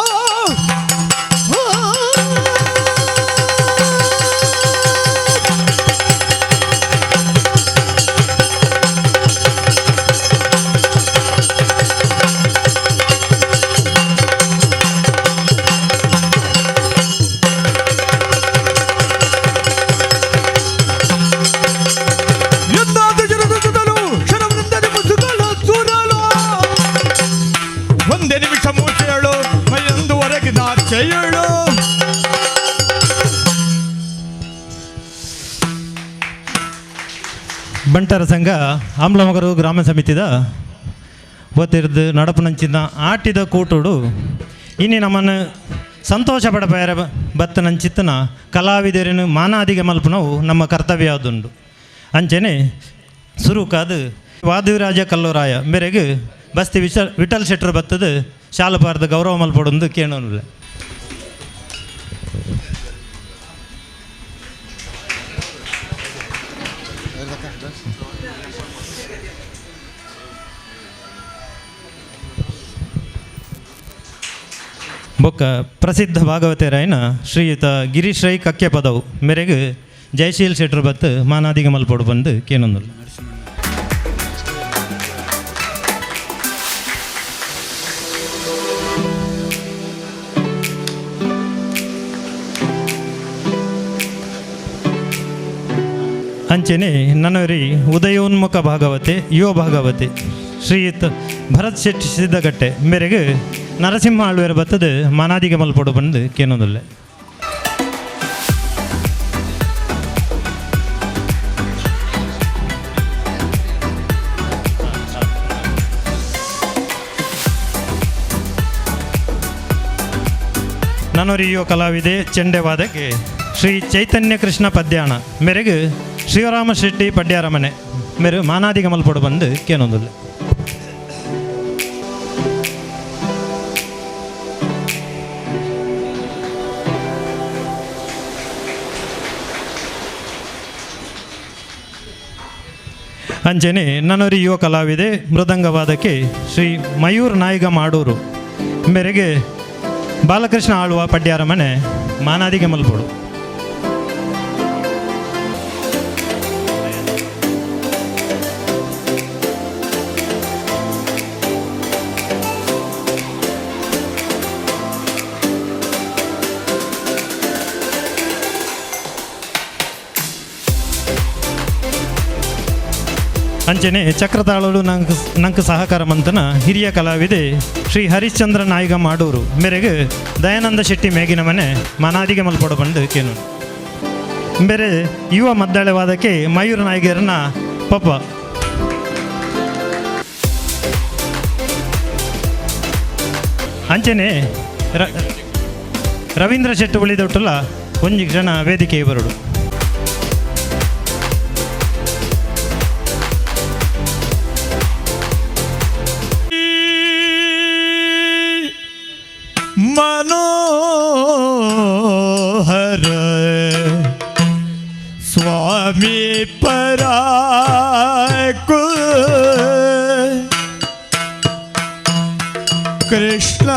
ಬಂಟರ ಸಂಘ ಆಮ್ಲಮಗರು ಗ್ರಾಮ ಸಮಿತಿದ ಒತ್ತಿರ್ದು ನಡಪುನಂಚಿನ ಆಟಿದ ಕೂಟುಡು ಇನ್ನು ನಮ್ಮನ್ನು ಸಂತೋಷ ಪಡಪಾರ ಬತ್ತನಂಚಿತ್ತನ ಕಲಾವಿದರನ್ನು ಮಾನಾದಿಗೆ ಮಲ್ಪನವು ನಮ್ಮ ಕರ್ತವ್ಯ ಯಾವುದುಂಡು. ಅಂಚೆನೆ ಸುರುಕಾದ ವಾದಿರಾಜ ಕಲ್ಲೂರಾಯ ಮೇರೆಗೆ ಬಸ್ತಿ ವಿಠಲ್ ಶೆಟ್ಟರ್ ಬತ್ತದ ಶಾಲಪಾರದ ಗೌರವ ಮಲ್ಪಡೊಂದು ಕೇಳೋನಿಲ್ಲ. ಬೊಕ್ಕ ಪ್ರಸಿದ್ಧ ಭಾಗವತರಾಯನ ಶ್ರೀಯುತ ಗಿರೀಶ್ ರೈ ಕಕ್ಕೆ ಪದವು ಮೇರೆಗೆ ಜಯಶೀಲ್ ಶೆಟ್ಟರ್ ಬತ್ತು ಮಾನಾದಿಗೆ ಮಲ್ಪಡು ಬಂದು ಕೇಳೋನಿಲ್ಲ. ಅಂಚೆನೆ ನನ್ನವರಿ ಉದಯೋನ್ಮುಖ ಭಾಗವತೆ ಯುವ ಭಾಗವತೆ ಶ್ರೀಯುತ ಭರತ್ ಶೆಟ್ಟಿ ಸಿದ್ದಗಟ್ಟೆ ಮೇರೆಗೆ ನರಸಿಂಹ ಆಳ್ವೇರ ಬತ್ತದ ಮಾನಾದಿಗೆ ಮಲ್ಪಡು ಬಂದು ಕೇಳೋದಿಲ್ಲ. ನನ್ನವರಿ ಯುವ ಕಲಾವಿದೆ ಚೆಂಡೆವಾದಕ್ಕೆ ಶ್ರೀ ಚೈತನ್ಯ ಕೃಷ್ಣ ಪದ್ಯಾಣ ಮೇರೆಗೆ ಶಿವರಾಮ ಶೆಟ್ಟಿ ಪಡ್ಯಾರ ಮನೆ ಮೇರೆ ಮಾನಾದಿಗೆ ಮಲ್ಪಡು ಬಂದು ಕೇಳೋದಿಲ್ಲ. ಅಂಚೆನೆ ನನ್ನವರಿ ಯುವ ಕಲಾವಿದೆ ಮೃದಂಗವಾದಕ್ಕೆ ಶ್ರೀ ಮಯೂರ್ ನಾಯಿಗ ಮಾಡೂರು ಮೇರೆಗೆ ಬಾಲಕೃಷ್ಣ ಆಳುವ ಪಡ್ಯಾರ ಮನೆ ಮಾನಾದಿಗೆ ಮಲ್ಪಡು. ಅಂಚೆನೆ ಚಕ್ರತಾಳಲು ನಂಗೆ ಸಹಕಾರ ಮಂತನ ಹಿರಿಯ ಕಲಾವಿದೆ ಶ್ರೀ ಹರಿಶ್ಚಂದ್ರ ನಾಯಿಗ ಮಾಡೂರು ಮೇರೆಗೆ ದಯಾನಂದ ಶೆಟ್ಟಿ ಮೇಗಿನ ಮನೆ ಮಾನಾದಿಗೆ ಮಲ್ಪಡು ಬಂದು ಕೇನು ಬೇರೆ ಯುವ ಮದ್ದಾಳೆವಾದಕ್ಕೆ ಮಯೂರ ನಾಯಿಗರನ್ನ ಪಪ್ಪ. ಅಂಚೆನೆ ರವೀಂದ್ರ ಶೆಟ್ಟಿ ಉಳಿದೊಟ್ಟಲ್ಲ ಒಂಜಿ ಕ್ಷಣ ವೇದಿಕೆ ಬರಡು. मनोहर स्वामी पराकु कृष्ण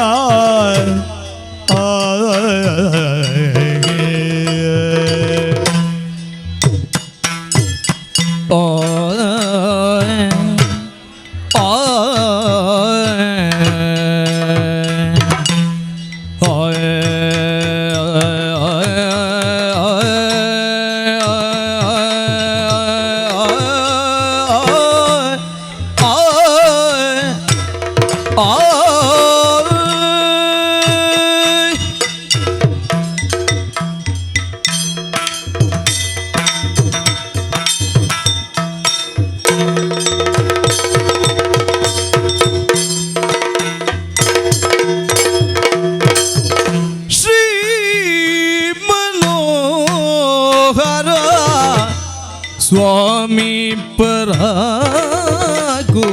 ಸ್ವಾಮಿ ಪರಾಗು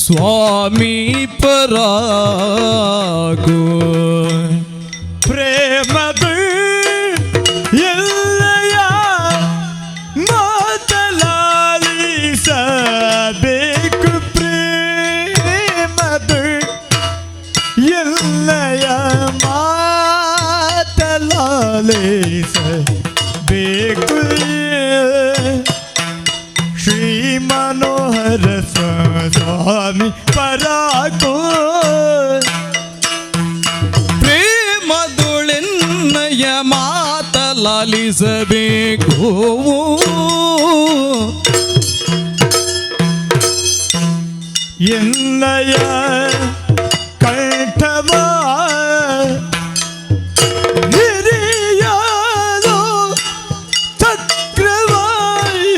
ಸ್ವಾಮಿ ಪರಾಗು ಪ್ರೇಮದು ಎಲ್ಲಯ ಮಾತಲಾಲಿಸಬೇಕು ಪ್ರೇಮದು ಎಲ್ಲಯ ಮಾತಲಾಲಿಸಬೇಕು ಶ್ರೀ ಮನೋಹರ ಸ್ವಾಮಿ ಪರಾಗೋ ಪ್ರೇಮದುಳೆನ್ನಯ ಮಾತಲಾಲಿಸಬೇಕು ಎನ್ನಯ ಕಂಠವ ಹಿರಿಯಲು ಚಕ್ರವಾಯಿ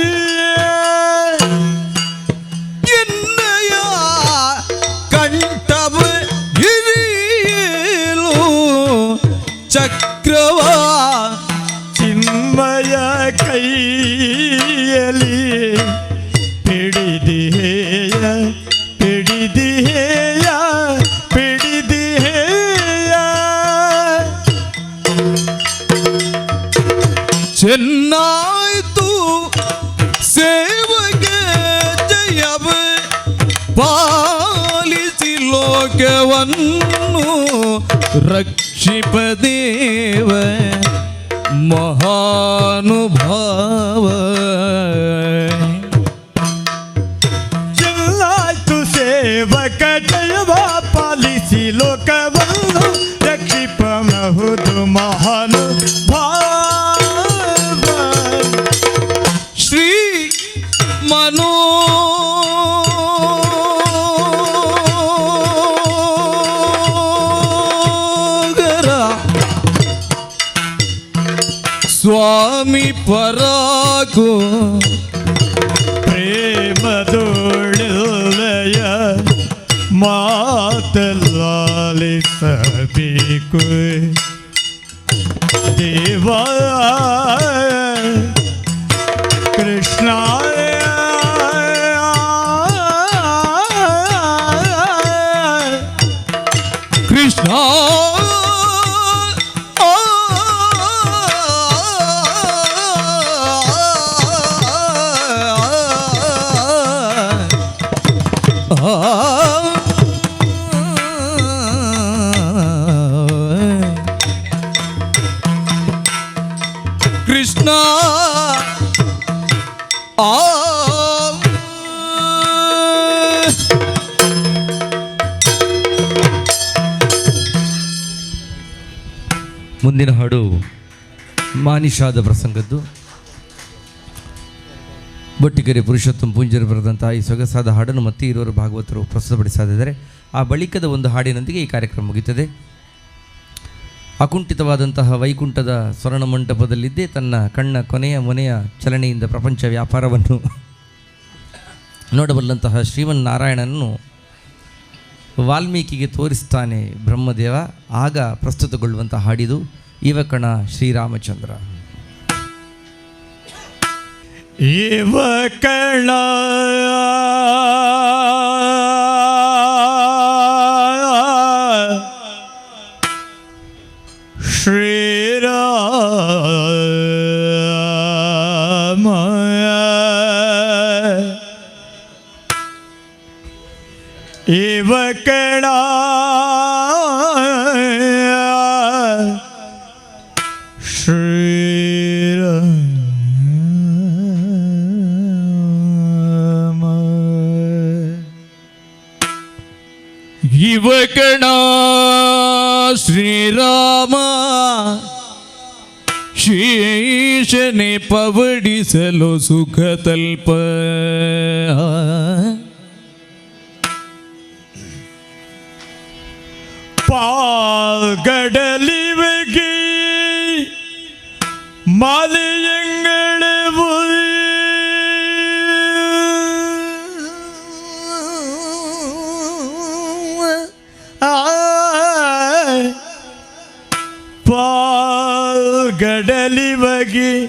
ಎನ್ನಯ ಕಂಠವ ಹಿರಿಯಲು ಚಕ್ರವ ಚಿನ್ಮಯ ಕೈಯಲಿ ಪಿಡಿದಿಹೇಯ ಪಿಡಿದಿಹೇಯ ಪಿಡಿದಿಹೇಯ ಚೆನ್ನಾಯ್ತು ಸೇವಗೆ ಜಯವ ಪಾಲಿಸಿ ಲೋಕವನ್ನು ರಕ್ಷಿಪದೇವ ಮಹಾನುಭಾವ ಚೆಲ್ಲಾಯ್ತು ಸೇವಕ ಜಯವ ಪಾಲಿಸಿ ಲೋಕವನ್ನು ರಕ್ಷಿಪಬಹುದು ಮಹಾನು ಭಾವ ಶ್ರೀ ಮನೋ ಸ್ವಾಮಿ ಪರಾಗು ಪ್ರೇಮದೊಳೆಯ ಮಾತಲಾಲಿಸಬೇಕು ದೇವ ಕೃಷ್ಣ ಕೃಷ್ಣ ಕೃಷ್ಣ ಮುಂದಿನ ಹಾಡು ಮಾನಿಷಾದ ಪ್ರಸಂಗದ್ದು. ಬೊಟ್ಟಿಗೆರೆ ಪುರುಷೋತ್ತಮ ಪೂಂಜರು ಬರೆದಂತಹ ಈ ಸೊಗಸಾದ ಹಾಡನ್ನು ಮತ್ತೆ ಇರುವರು ಭಾಗವತರು ಪ್ರಸ್ತುತಪಡಿಸದಿದ್ದಾರೆ. ಆ ಬಳಿಕದ ಒಂದು ಹಾಡಿನೊಂದಿಗೆ ಈ ಕಾರ್ಯಕ್ರಮ ಮುಗಿಯುತ್ತದೆ. ಅಕುಂಠಿತವಾದಂತಹ ವೈಕುಂಠದ ಸ್ವರ್ಣ ಮಂಟಪದಲ್ಲಿದ್ದೇ ತನ್ನ ಕಣ್ಣ ಕೊನೆಯ ಮೊನೆಯ ಚಲನೆಯಿಂದ ಪ್ರಪಂಚ ವ್ಯಾಪಾರವನ್ನು ನೋಡಬಲ್ಲಂತಹ ಶ್ರೀಮನ್ನಾರಾಯಣನನ್ನು ವಾಲ್ಮೀಕಿಗೆ ತೋರಿಸ್ತಾನೆ ಬ್ರಹ್ಮದೇವ. ಆಗ ಪ್ರಸ್ತುತಗೊಳ್ಳುವಂಥ ಹಾಡಿದು ಇವಕಣ ಶ್ರೀರಾಮಚಂದ್ರ. ಇವಕಣ ಶ್ರೀರಾಮ ಇವಕಣ ಇವಕಣ ಶ್ರೀರಾಮ ಶೇಷನೆ ಪವಡಿಸಲು ಸುಖ ತಲ್ಪ പാൽകടലിവകി മലയങ്ങളെ പാൽകടലിവകി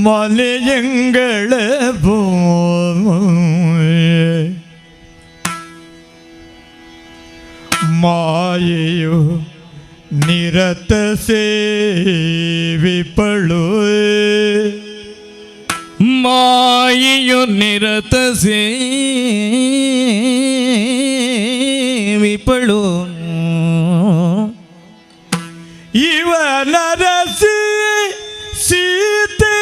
ಮಲೆಯಂಗಳ ಮಾಯೆಯು ನಿರತ ಸೇವಿಪಳು ಮಾಯೆಯು ನಿರತ ಸೇವಿಪಳು ಇವನರಸಿ ಸೀತೆ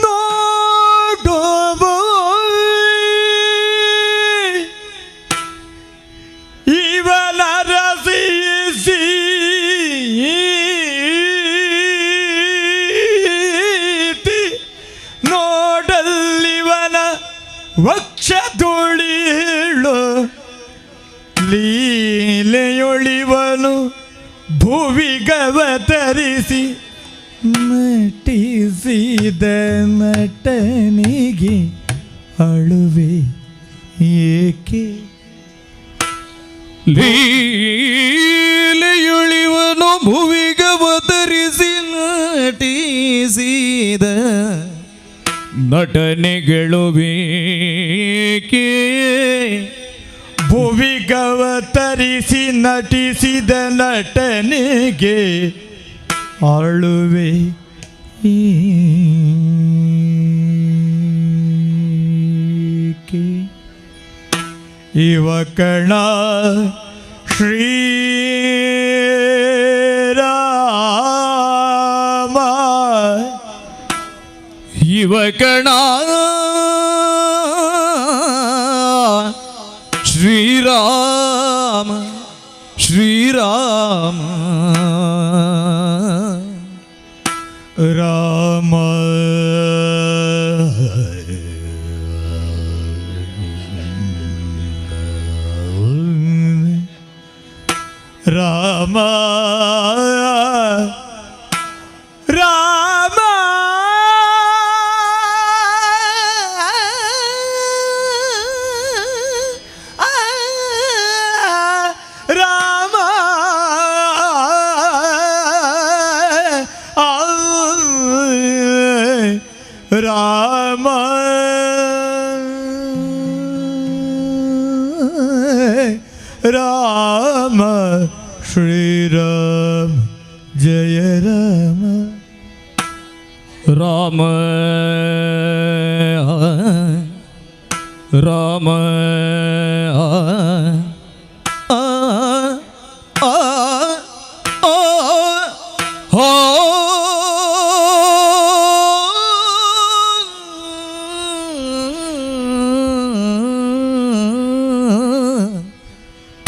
ನೋಡುವ ಇವನರಸಿ ಸೀತೆ ನೋಡಲ್ಲಿವನ ವಕ್ಷಧೂಳಿಳು ಲೀಲೆಯೊಳಿವನು ಭುವಿಗವತರಿಸಿ ನಟಿಸಿದ ನಟನಿಗೆ ಅಳುವೆ ಏಕೆ ಲೀಲೆಯುಳಿವನು ಭುವಿಗವತರಿಸಿ ನಟಿಸಿದ ನಟನೆಗಳು ಬೇಕೇ ಭುವಿಗವತರಿಸಿ ನಟಿಸಿದ ನಟನೆಗೆ ಅಳುವೆ ಏಕೆ ಇವ ಕಣ ಶ್ರೀರಾಮ ಇವ ಕಣ ಶ್ರೀರಾಮ ಶ್ರೀರಾಮ ರಾಮ ರಾಮ ರಾಮ ರಾಮ ರಾಮ ರಾಮ ಶ್ರೀರಾಮ ಜಯ ರಾಮ ರಾಮ ರಾಮ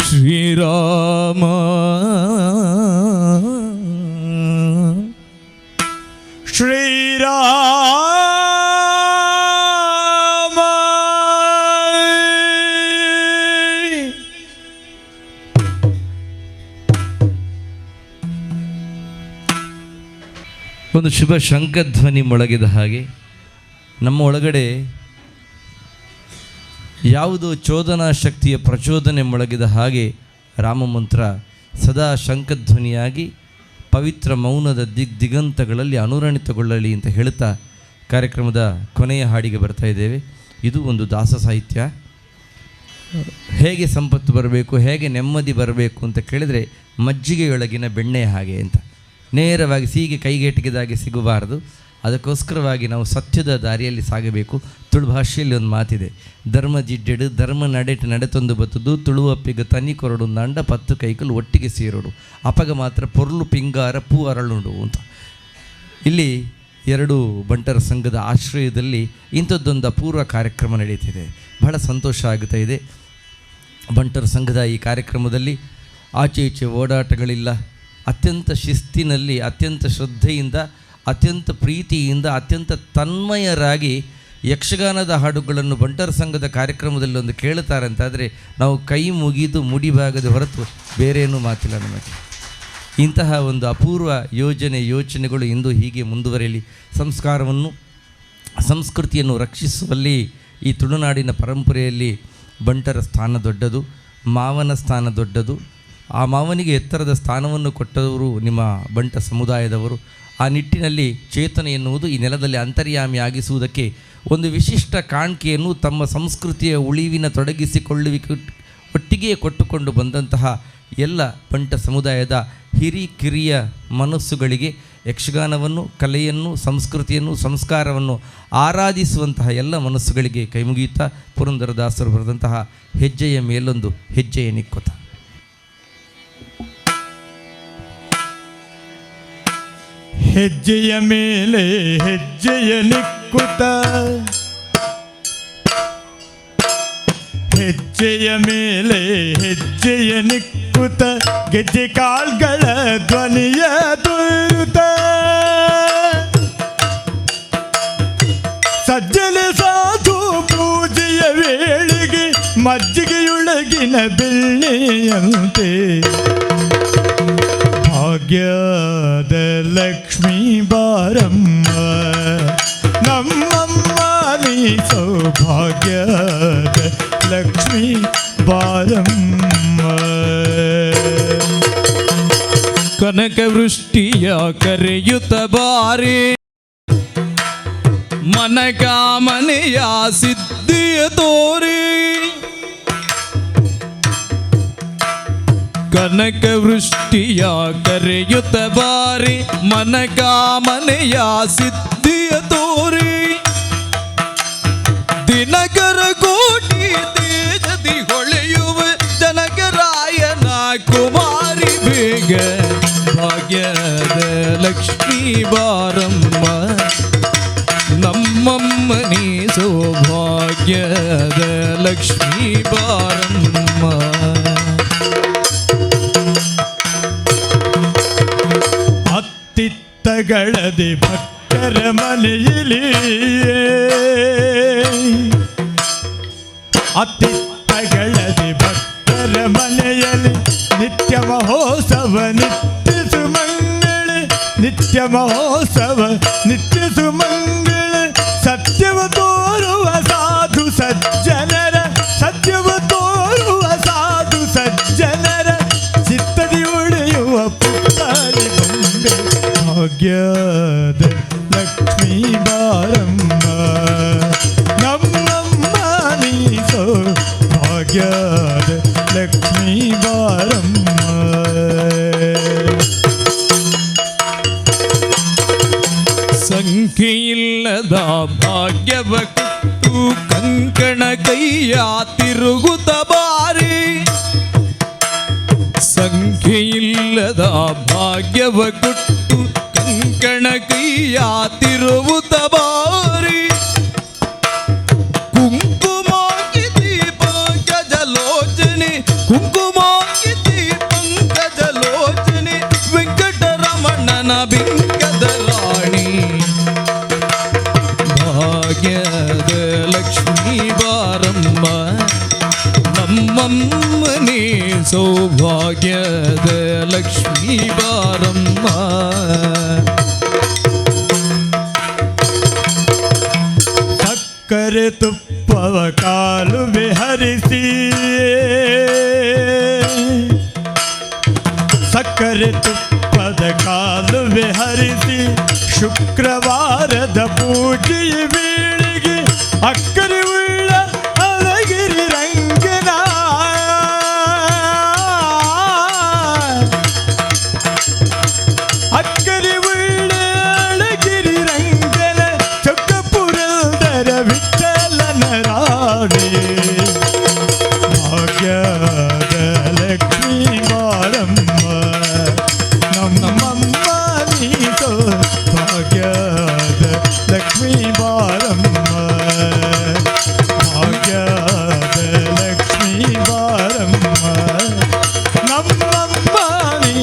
ಶ್ರೀರಾಮ ಶ್ರೀರಾಮ ಒಂದು ಶುಭ ಶಂಖಧ್ವನಿ ಮೊಳಗಿದ ಹಾಗೆ ನಮ್ಮ ಒಳಗಡೆ ಯಾವುದು ಚೋದನಾ ಶಕ್ತಿಯ ಪ್ರಚೋದನೆ ಮೊಳಗಿದ ಹಾಗೆ ರಾಮಮಂತ್ರ ಸದಾ ಶಂಖಧ್ವನಿಯಾಗಿ ಪವಿತ್ರ ಮೌನದ ದಿಗಂತಗಳಲ್ಲಿ ಅನುರಣಿತಗೊಳ್ಳಲಿ ಅಂತ ಹೇಳ್ತಾ ಕಾರ್ಯಕ್ರಮದ ಕೊನೆಯ ಹಾಡಿಗೆ ಬರ್ತಾ ಇದ್ದೇವೆ. ಇದು ಒಂದು ದಾಸ ಸಾಹಿತ್ಯ. ಹೇಗೆ ಸಂಪತ್ತು ಬರಬೇಕು, ಹೇಗೆ ನೆಮ್ಮದಿ ಬರಬೇಕು ಅಂತ ಕೇಳಿದರೆ ಮಜ್ಜಿಗೆಯೊಳಗಿನ ಬೆಣ್ಣೆ ಹಾಗೆ ಅಂತ. ನೇರವಾಗಿ ಸೀಗೆ ಕೈಗೆಟಕಿದಾಗೆ ಸಿಗಬಾರದು. ಅದಕ್ಕೋಸ್ಕರವಾಗಿ ನಾವು ಸತ್ಯದ ದಾರಿಯಲ್ಲಿ ಸಾಗಬೇಕು. ತುಳು ಭಾಷೆಯಲ್ಲಿ ಒಂದು ಮಾತಿದೆ, ಧರ್ಮ ಜಿಡ್ಡೆಡು ಧರ್ಮ ನಡೆಟು ನಡೆತೊಂದು ಬತ್ತದು ತುಳುವಪ್ಪಿಗೆ ತನಿ ಕೊರಡು ನಂಡ 10 ಕೈಕಲು ಒಟ್ಟಿಗೆ ಸೇರೋಡು ಅಪಗ ಮಾತ್ರ ಪೊರ್ಲು ಪಿಂಗಾರ ಪೂ ಅರಳುಂಡು ಅಂತ. ಇಲ್ಲಿ 2 ಬಂಟರ ಸಂಘದ ಆಶ್ರಯದಲ್ಲಿ ಇಂಥದ್ದೊಂದು ಅಪೂರ್ವ ಕಾರ್ಯಕ್ರಮ ನಡೀತಿದೆ. ಬಹಳ ಸಂತೋಷ ಆಗುತ್ತಾ ಇದೆ. ಬಂಟರ ಸಂಘದ ಈ ಕಾರ್ಯಕ್ರಮದಲ್ಲಿ ಆಚೆ ಈಚೆ ಓಡಾಟಗಳಿಲ್ಲ. ಅತ್ಯಂತ ಶಿಸ್ತಿನಲ್ಲಿ, ಅತ್ಯಂತ ಶ್ರದ್ಧೆಯಿಂದ, ಅತ್ಯಂತ ಪ್ರೀತಿಯಿಂದ, ಅತ್ಯಂತ ತನ್ಮಯರಾಗಿ ಯಕ್ಷಗಾನದ ಹಾಡುಗಳನ್ನು ಬಂಟರ ಸಂಘದ ಕಾರ್ಯಕ್ರಮದಲ್ಲಿ ಒಂದು ಕೇಳುತ್ತಾರೆ ಅಂತಾದರೆ ನಾವು ಕೈ ಮುಗಿದು ಮುಡಿಬಾಗದೆ ಹೊರತು ಬೇರೇನೂ ಮಾತಿಲ್ಲ ನಮಗೆ. ಇಂತಹ ಒಂದು ಅಪೂರ್ವ ಯೋಚನೆಗಳು ಇಂದು ಹೀಗೆ ಮುಂದುವರಿಯಲಿ. ಸಂಸ್ಕಾರವನ್ನು, ಸಂಸ್ಕೃತಿಯನ್ನು ರಕ್ಷಿಸುವಲ್ಲಿ ಈ ತುಳುನಾಡಿನ ಪರಂಪರೆಯಲ್ಲಿ ಬಂಟರ ಸ್ಥಾನ ದೊಡ್ಡದು, ಮಾವನ ಸ್ಥಾನ ದೊಡ್ಡದು. ಆ ಮಾವನಿಗೆ ಎತ್ತರದ ಸ್ಥಾನವನ್ನು ಕೊಟ್ಟವರು ನಿಮ್ಮ ಬಂಟ ಸಮುದಾಯದವರು. ಆ ನಿಟ್ಟಿನಲ್ಲಿ ಚೇತನ ಎನ್ನುವುದು ಈ ನೆಲದಲ್ಲಿ ಅಂತರ್ಯಾಮಿಯಾಗಿಸುವುದಕ್ಕೆ ಒಂದು ವಿಶಿಷ್ಟ ಕಾಣಿಕೆಯನ್ನು ತಮ್ಮ ಸಂಸ್ಕೃತಿಯ ಉಳಿವಿನ ತೊಡಗಿಸಿಕೊಳ್ಳುವಿಕೆ ಒಟ್ಟಿಗೆ ಕೊಟ್ಟುಕೊಂಡು ಬಂದಂತಹ ಎಲ್ಲ ಪಂಟ ಸಮುದಾಯದ ಹಿರಿಕಿರಿಯ ಮನಸ್ಸುಗಳಿಗೆ ಯಕ್ಷಗಾನವನ್ನು, ಕಲೆಯನ್ನು, ಸಂಸ್ಕೃತಿಯನ್ನು, ಸಂಸ್ಕಾರವನ್ನು ಆರಾಧಿಸುವಂತಹ ಎಲ್ಲ ಮನಸ್ಸುಗಳಿಗೆ ಕೈಮುಗಿಯುತ್ತಾ ಪುರಂದರದಾಸರು ಬರೆದಂತಹ ಹೆಜ್ಜೆಯ ಮೇಲೊಂದು ಹೆಜ್ಜೆಯ ನಿಕ್ಕುತ. ಹೆಜ್ಜೆಯ ಮೇಲೆ ಹೆಜ್ಜೆಯ ನಿಕ್ಕುತ, ಹೆಜ್ಜೆಯ ಮೇಲೆ ಹೆಜ್ಜೆಯ ನಿಕ್ಕುತ, ಗೆಜ್ಜೆ ಕಾಲ್ಗಳ ಧ್ವನಿಯ ತುರುತ, ಸಜ್ಜನ ಸಾಧು ಪೂಜೆಯ ವೇಳೆಗೆ ಮಜ್ಜಿಗೆಯೊಳಗಿನ ಬೆಣ್ಣೆಯಂತೆ ಭಾಗ್ಯದ ಲಕ್ಷ್ಮೀ ಬಾರಮ್ಮ ನಮ್ಮಮ್ಮ ನೀ ಸೌಭಾಗ್ಯದ ಲಕ್ಷ್ಮೀ ಬಾರಮ್ಮ. ಕನಕ ವೃಷ್ಟಿಯ ಕರೆಯುತ್ತ ಬಾರಿ ಮನಕಾಮನೆಯ ಸಿದ್ಧಿಯ ತೋರಿ, ಕನಕ ವೃಷ್ಟಿಯ ಕರೆಯುತ್ತ ಬಾರಿ ಮನಕಾಮನೆಯ ಸಿದ್ಧಿಯ ತೋರಿ, ದಿನಕರ ಕೋಟಿ ತೇಜದಿ ಹೊಳೆಯುವ ಜನಕರಾಯನ ಕುಮಾರಿ ಬೇಗ ಭಾಗ್ಯದ ಲಕ್ಷ್ಮೀ ಬಾರಮ್ಮ ನಮ್ಮಮ್ಮ ನೀ ಸೌಭಾಗ್ಯದ ಲಕ್ಷ್ಮೀ ಬಾರಮ್ಮ. ಅತ್ತಿತ್ತಗಳದೆ ಭಕ್ತರ ಮನೆಯಲ್ಲಿ, ಅತ್ತಿತ್ತಗಳದೆ ಭಕ್ತರ ಮನೆಯಲ್ಲಿ ನಿತ್ಯ ಮಹೋತ್ಸವ ನಿತ್ಯ ಸುಮಂಗಳ, ನಿತ್ಯ ಮಹೋತ್ಸವ ನಿತ್ಯ ಸುಮಂಗಳ, ಸತ್ಯವ ತೋರುವ ಸಾಧು ಸಜ್ಜನರ, ಸತ್ಯವ ತೋರುವ ಸಾಧು ಸಜ್ಜನರ ಚಿತ್ತದಿ ಉಳಿಯುವ ಪುತ್ತಾರಿ ಬೊಂಬೆ ಭಾಗ್ಯದ ಲಕ್ಷ್ಮೀ ಬಾರಮ್ಮ ನಮ್ಮಮ್ಮ ನೀ ಸೌಭಾಗ್ಯದ ಲಕ್ಷ್ಮೀ ಬಾರಮ್ಮ. ಸಂಖ್ಯೆಯಿಲ್ಲದ ಭಾಗ್ಯವ ಕೊಟ್ಟು ಕಂಕಣ ಕೈಯ ತಿರುಗುತ್ತ ಬಾರಿ, ಸಂಖ್ಯೆಯಿಲ್ಲದ ಭಾಗ್ಯವ ಕೊಟ್ಟು ಕಂಕಣ ಕೈಯ ತಿರುಗುತ್ತ ಬಾರಿ, ಕುಂಕುಮಾಗಿತಿ ಪಂಕಜಲೋಚನೆ, ಕುಂಕುಮಾಗಿತಿ ಪಂಕಜಲೋಚನೆ, ವೆಂಕಟರಮಣನ ಬಿಂಕದ ರಾಣಿ ಭಾಗ್ಯದ ಲಕ್ಷ್ಮೀ ಬಾರಮ್ಮ ನಮ್ಮಮ್ಮ ನೀ ಸೌಭಾಗ್ಯದ ಲಕ್ಷ್ಮೀ ಬಾರಮ್ಮ. ಸಕ್ಕರೆ ತುಪ್ಪವ ಕಾಲುವೆ ಹರಿಸಿ, ಸಕ್ಕರೆ ತುಪ್ಪದ ಕಾಲುವೆ ಹರಿಸಿ, ಶುಕ್ರವಾರದ ಪೂಜೆಯ ವೇಳೆಗೆ ಅಕ್ಕರೆ ಉಳ್ಳ ಅಳಗಿರಿ ರಂಗನ, ಅಕ್ಕರೆ ಉಳ್ಳ ಅಳಗಿರಿ ರಂಗನ, ಚೊಕ್ಕಪುರದರ ವಿಠಲನ ರಾಣಿ ಭಾಗ್ಯದ ಲಕ್ಷ್ಮೀ ಬಾರಮ್ಮ ನಮ್ಮಮ್ಮ ನೀ ಭಾಗ್ಯದ ಲಕ್ಷ್ಮೀ ಬಾರಮ್ಮ ಭಾಗ್ಯದ ಲಕ್ಷ್ಮೀ ಬಾರಮ್ಮ ನಮ್ಮಮ್ಮ ನೀ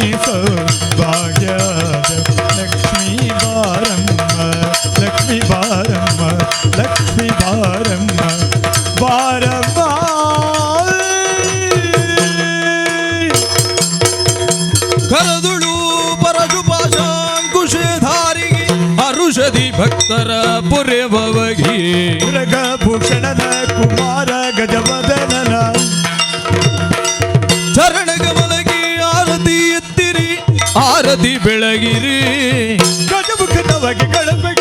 ಭಾಗ್ಯದ ಲಕ್ಷ್ಮೀ ಬಾರಮ್ಮ ಲಕ್ಷ್ಮೀ ಬಾರಮ್ಮ ಲಕ್ಷ್ಮೀ ಬಾರಮ್ಮ ಬಾರಮ್ಮ. ಕರದುಳು ಪರಶುಪಾಶಾಂಕುಶಧಾರಿಗೆ ಅರುಷದಿ ಭಕ್ತರ ಪುರೆವಗಿ, ಭೂಷಣನ ಕುಮಾರ ಗಜವದನನ ಚರಣಗಮಲಗಿ ಆರತಿ ಎತ್ತಿರಿ ಆರತಿ ಬೆಳಗಿರಿ, ಗಜ ತವಗೆ ಕಳಪೆ